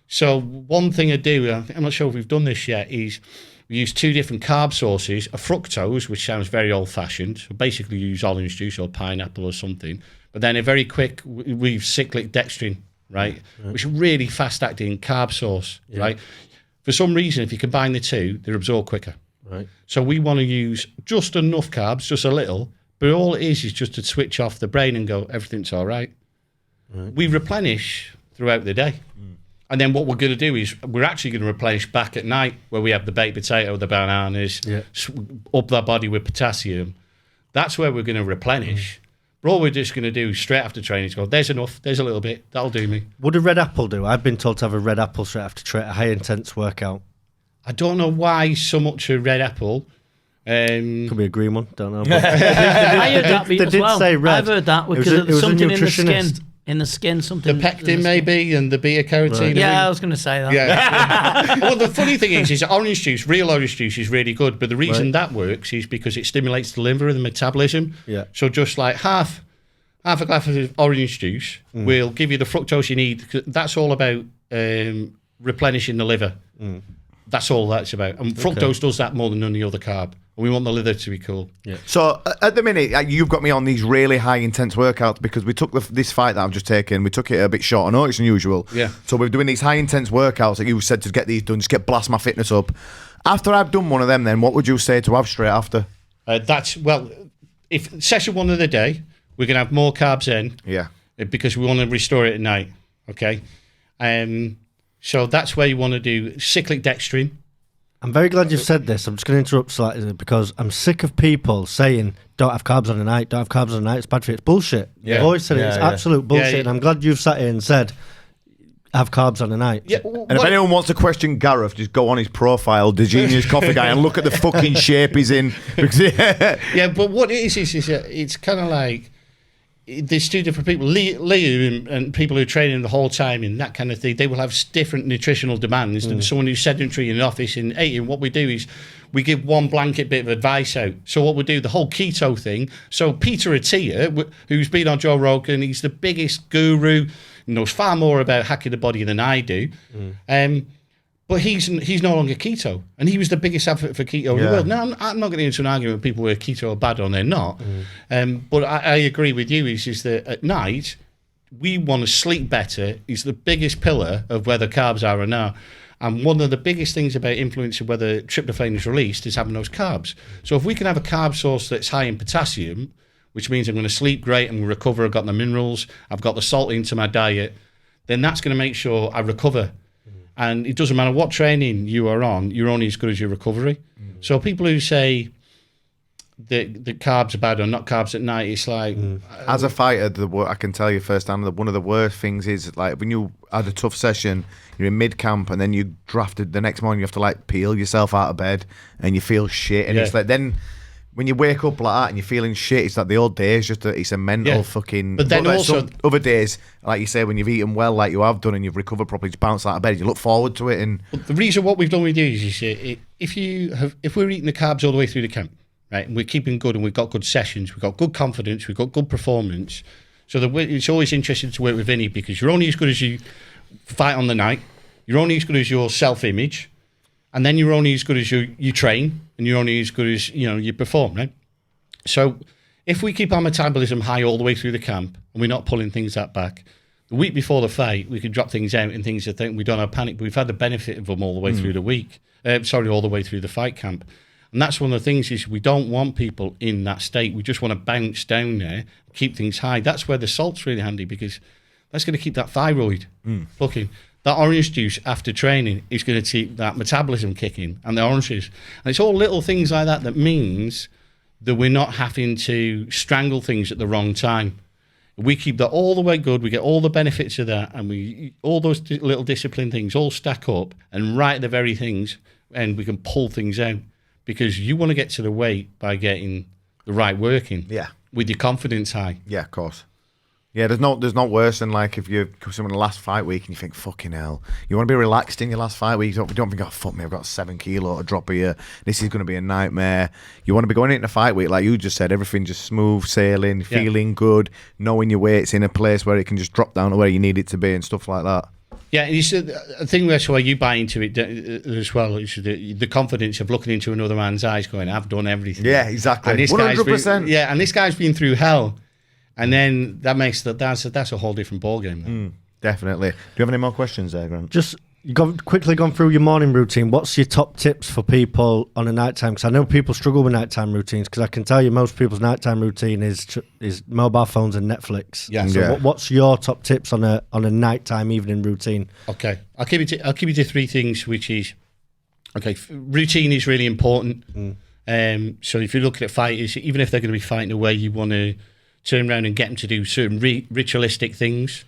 So one thing I do, I'm not sure if we've done this yet, is we use 2 different carb sources, a fructose, which sounds very old-fashioned. So basically you use orange juice or pineapple or something. But then a very quick, we use cyclic dextrin, right? Which is really fast-acting carb source, right? For some reason, if you combine the 2, they're absorbed quicker. Right. So we want to use just enough carbs, just a little, but all it is just to switch off the brain and go, everything's all right. We replenish throughout the day. And then what we're going to do is we're actually going to replenish back at night, where we have the baked potato, the bananas, up that body with potassium. That's where we're going to replenish. But all we're just going to do straight after training is go, there's enough, there's a little bit, that'll do me. What did red apple do? I've been told to have a red apple straight after a high intense workout. I don't know why so much a red apple. Could be a green one, don't know. I heard that they as did well. say red. I've heard that because It was a something in the skin. nutritionist. In the skin, something. The pectin maybe, and the beta carotene. Right. Yeah, I was going to say that. Yeah. Well, the funny thing is orange juice, real orange juice is really good, but the reason Right. that works is because it stimulates the liver and the metabolism. Yeah. So just like half a glass of orange juice will give you the fructose you need. That's all about replenishing the liver. That's all that's about. And fructose does that more than any other carb. And we want the liver to be cool. Yeah. So at the minute, you've got me on these really high intense workouts because we took this fight that I've just taken, we took it a bit shorter notice than usual. Yeah. So we're doing these high intense workouts that you said to get these done, just blast my fitness up. After I've done one of them, then what would you say to have straight after? If session 1 of the day, we're going to have more carbs in. Yeah. Because we want to restore it at night. Okay. So that's where you want to do cyclic dextrin. I'm very glad you've said this. I'm just going to interrupt slightly because I'm sick of people saying, don't have carbs on the night, don't have carbs on the night, it's bad for you. It's bullshit. Yeah. I've always said it, it's absolute bullshit. Yeah. And I'm glad you've sat here and said, have carbs on the night. Yeah. And if anyone wants to question Gareth, just go on his profile, the Genius Coffee Guy, and look at the fucking shape he's in. Yeah, but what it is it's kind of like, there's 2 different people. Leo and people who are training the whole time and that kind of thing, they will have different nutritional demands than someone who's sedentary in an office and eating. What we do is we give one blanket bit of advice out. So what we do, the whole keto thing. So Peter Attia, who's been on Joe Rogan, he's the biggest guru, knows far more about hacking the body than I do. But he's no longer keto, and he was the biggest advocate for keto in the world. Now, I'm not getting into an argument with people where keto are bad or they're not. But I agree with you, is that at night, we want to sleep better is the biggest pillar of whether carbs are or not. And one of the biggest things about influencing whether tryptophan is released is having those carbs. So if we can have a carb source that's high in potassium, which means I'm going to sleep great and recover, I've got the minerals, I've got the salt into my diet, then that's going to make sure I recover. And it doesn't matter what training you are on, you're only as good as your recovery. So people who say that carbs are bad or not carbs at night, it's like... As a fighter, I can tell you firsthand that one of the worst things is like when you had a tough session, you're in mid-camp and then you drafted the next morning, you have to like peel yourself out of bed and you feel shit. And it's like then... When you wake up like that and you're feeling shit, it's like the old days, it's a mental fucking... But then like also... other days, like you say, when you've eaten well, like you have done, and you've recovered properly, just bounce out of bed, you look forward to it. And the reason what we've done with you is if we're eating the carbs all the way through the camp, right, and we're keeping good and we've got good sessions, we've got good confidence, we've got good performance, so it's always interesting to work with Vinny because you're only as good as you fight on the night, you're only as good as your self-image, and then you're only as good as you train, and you're only as good as you perform, right? So if we keep our metabolism high all the way through the camp, and we're not pulling things that back, the week before the fight, we can drop things out and things that think we don't have panic, but we've had the benefit of them all the way through the week. All the way through the fight camp. And that's one of the things is we don't want people in that state. We just want to bounce down there, keep things high. That's where the salt's really handy because that's going to keep that thyroid plucking. that orange juice after training is going to keep that metabolism kicking, and the oranges. And it's all little things like that that means that we're not having to strangle things at the wrong time. We keep that all the way good. We get all the benefits of that, and all those little discipline things all stack up, and right at the very things, and we can pull things out, because you want to get to the weight by getting the right working. Yeah. With your confidence high. Yeah, of course. Yeah, there's not worse than like if you come in the last fight week and you think, fucking hell, you want to be relaxed in your last fight week. You don't think, oh, fuck me, I've got 7 kilo to drop here. This is going to be a nightmare. You want to be going into a fight week, like you just said, everything just smooth sailing, feeling good, knowing your weight's in a place where it can just drop down to where you need it to be and stuff like that. Yeah, it's a thing that's why you buy into it as well. It's the confidence of looking into another man's eyes going, I've done everything. Yeah, exactly. And this 100%. and this guy's been through hell. And then that makes that's a whole different ballgame. Definitely. Do you have any more questions there, Grant? Just quickly gone through your morning routine. What's your top tips for people on a nighttime? Because I know people struggle with nighttime routines. Because I can tell you, most people's nighttime routine is mobile phones and Netflix. Yeah. So what's your top tips on a nighttime evening routine? Okay, I'll keep it to 3 things, which is routine is really important. So if you're looking at fighters, even if they're going to be fighting away, you want to turn around and get them to do certain ritualistic things.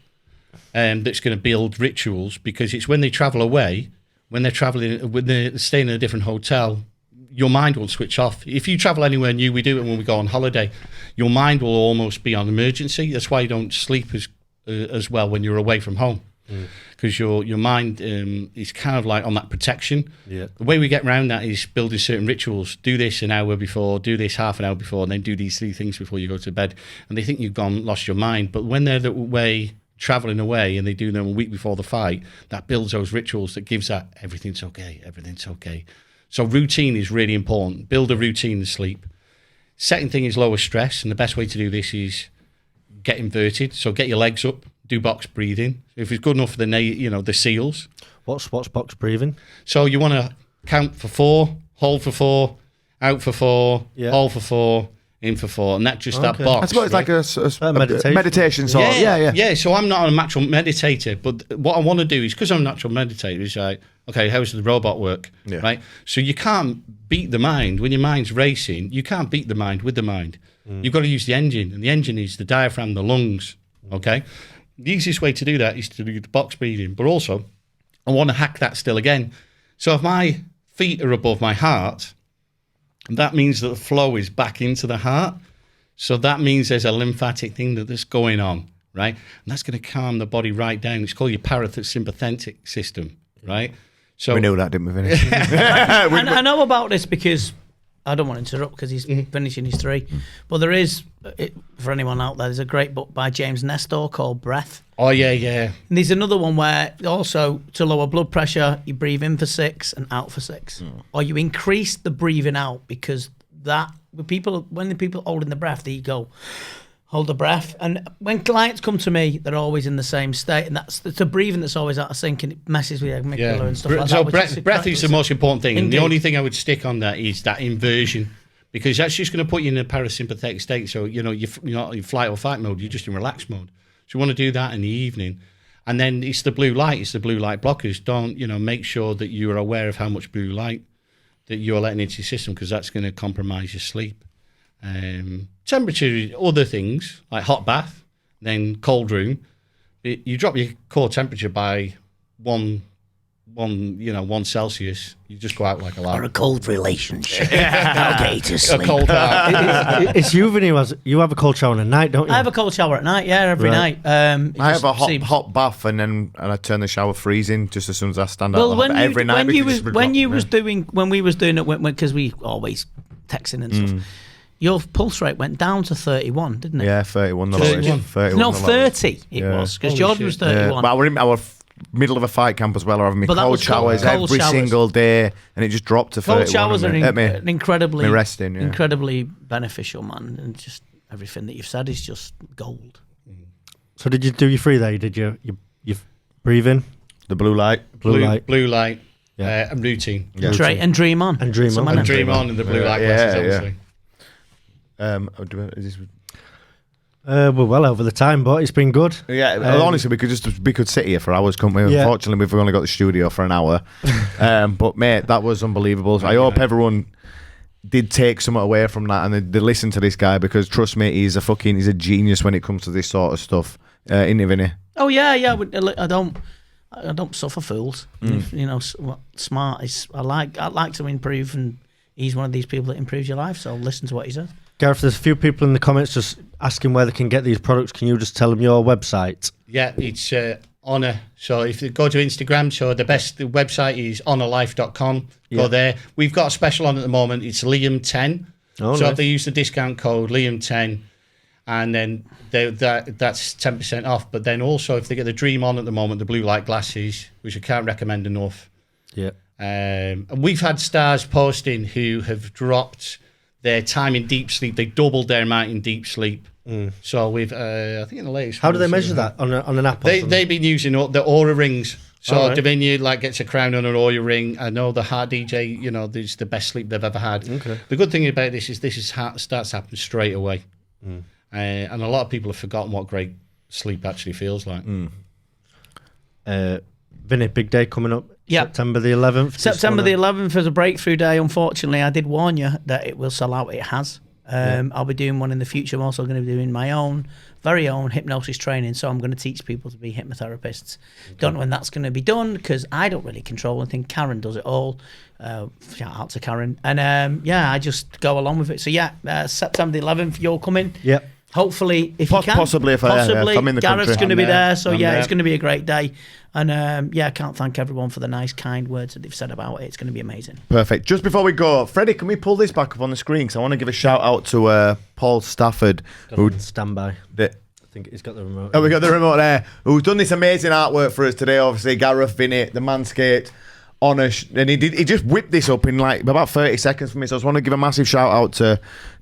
That's going to build rituals, because it's when they travel away, when they're staying in a different hotel, your mind will switch off. If you travel anywhere new, we do it when we go on holiday, your mind will almost be on emergency. That's why you don't sleep as well when you're away from home, because your mind is kind of like on that protection. The way we get around that is building certain rituals. Do this an hour before, do this half an hour before, and then do these 3 things before you go to bed. And they think you've lost your mind, but when they're traveling away and they do them a week before the fight, that builds those rituals that gives that everything's okay. So routine is really important. Build a routine to sleep. Second thing is lower stress, and the best way to do this is get inverted. So get your legs up, do box breathing. If it's good enough for the SEALs. What's box breathing? So you want to count for 4, hold for 4, out for 4, hold for 4, in for 4, and that's just that box. I suppose it's like a meditation sort of. Yeah, so I'm not a natural meditator, but what I want to do is, because I'm a natural meditator, is like, okay, how does the robot work? Right? So you can't beat the mind. When your mind's racing, you can't beat the mind with the mind. You've got to use the engine, and the engine is the diaphragm, the lungs, okay? The easiest way to do that is to do the box breathing, but also I want to hack that still again. So if my feet are above my heart, that means that the flow is back into the heart. So that means there's a lymphatic thing that's going on, right? And that's going to calm the body right down. It's called your parasympathetic system, right? So we knew that, didn't we, Vinny? I know about this because I don't want to interrupt because he's finishing his 3. But there is, for anyone out there, there's a great book by James Nestor called Breath. Oh, yeah. And there's another one where also to lower blood pressure, you breathe in for 6 and out for 6. Or you increase the breathing out, because when the people holding the breath, they go, hold the breath. And when clients come to me, they're always in the same state. And it's a breathing that's always out of sync, and it messes with your amygdala and stuff like that. So breath is the most important thing. Indeed. And the only thing I would stick on that is that inversion, because that's just going to put you in a parasympathetic state. So, you're not in flight or fight mode, you're just in relaxed mode. So you want to do that in the evening. And then it's the blue light. It's the blue light blockers. Don't, make sure that you're aware of how much blue light that you're letting into your system, because that's going to compromise your sleep. Temperature, other things, like hot bath, then cold room. You drop your core temperature by 1 Celsius, you just go out like a lark. Or a cold relationship. Okay, to sleep. A cold bath. It's you, Vinny. You have a cold shower at night, don't you? I have a cold shower at night, every night. I have a hot bath, and I turn the shower freezing just as soon as I stand out every night. When we was doing it, because we always texting and stuff, your pulse rate went down to 31, didn't it? Yeah, 31. 31. No, 30 it was, because Jordan was 31. But we're in our middle of a fight camp as well, or having me cold showers every single day, and it just dropped to 31. Cold showers are incredibly resting, incredibly beneficial, man, and just everything that you've said is just gold. So did you do your 3 there? You did your breathe in, the blue light, and routine, and dream on, and dream on, and the blue light glasses, obviously. We're well over the time, but it's been good. Yeah, honestly, we could sit here for hours, couldn't we? Yeah. Unfortunately, we've only got the studio for an hour. But mate, that was unbelievable. I hope everyone did take something away from that, and they listen to this guy, because trust me, he's a genius when it comes to this sort of stuff. Isn't he, Vinny? Oh yeah. I don't suffer fools. You know, smart is. I like to improve, and he's one of these people that improves your life. So listen to what he says. Gareth, there's a few people in the comments just asking where they can get these products. Can you just tell them your website? Yeah, it's Honor. So if you go to Instagram, so the website is honorlife.com. Go there. We've got a special on at the moment. It's Liam10. Oh, so nice. if they use the discount code Liam10, and then that's 10% off. But then also, if they get the Dream On at the moment, the blue light glasses, which I can't recommend enough. Yeah. And we've had stars posting who have dropped their time in deep sleep. They doubled their amount in deep sleep. So we've, I think in the latest. How do they measure that on an app? They've been using the Aura rings. So right. Davinia gets a crown on an Aura ring. I know the Heart DJ, this is the best sleep they've ever had. Okay. The good thing about this starts happening straight away. And a lot of people have forgotten what great sleep actually feels like. Vinny, big day coming up. Yeah. September the 11th. September the 11th is a breakthrough day. Unfortunately, I did warn you that it will sell out. It has. I'll be doing one in the future. I'm also going to be doing my very own hypnosis training. So I'm going to teach people to be hypnotherapists. Okay. Don't know when that's going to be done, because I don't really control anything. Karen does it all. Shout out to Karen. And I just go along with it. So September the 11th, you're coming. Yep. Hopefully, if you can. Possibly, if I'm in the Gareth's going to be there. So there. it's going to be a great day. And I can't thank everyone for the nice, kind words that they've said about it. It's going to be amazing. Perfect. Just before we go, Freddie, can we pull this back up on the screen? Because I want to give a shout out to Paul Stafford, who stand by. I think he's got the remote. Oh, we got the remote there. Who's done this amazing artwork for us today? Obviously, Gareth, Vinny, the Manscaped. Honor, and he just whipped this up in like about 30 seconds for me. So I just want to give a massive shout out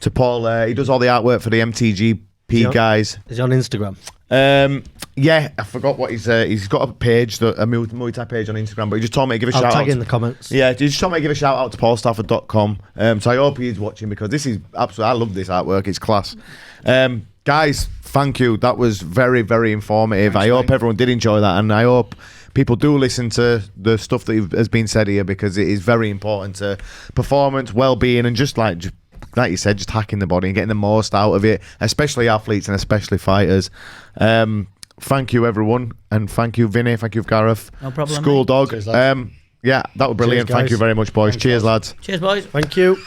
to Paul. He does all the artwork for the MTGP guys. Is he on Instagram? I forgot what he's got a page, a Muay Thai page on Instagram, but he just told me to give a shout out. I'll tag in the comments. Yeah, he just told me to give a shout out to paulstafford.com. So I hope he's watching, because this is absolutely, I love this artwork. It's class. Guys, thank you. That was very, very informative. I hope everyone did enjoy that, and I hope people do listen to the stuff that has been said here, because it is very important to performance, well-being, and just like you said, just hacking the body and getting the most out of it, especially athletes and especially fighters. Thank you, everyone, and thank you, Vinny. Thank you, Gareth. No problem. School mate. dog. Cheers, that was brilliant. Cheers, thank you very much, boys. Thanks, Cheers, lads. Cheers, boys. Thank you.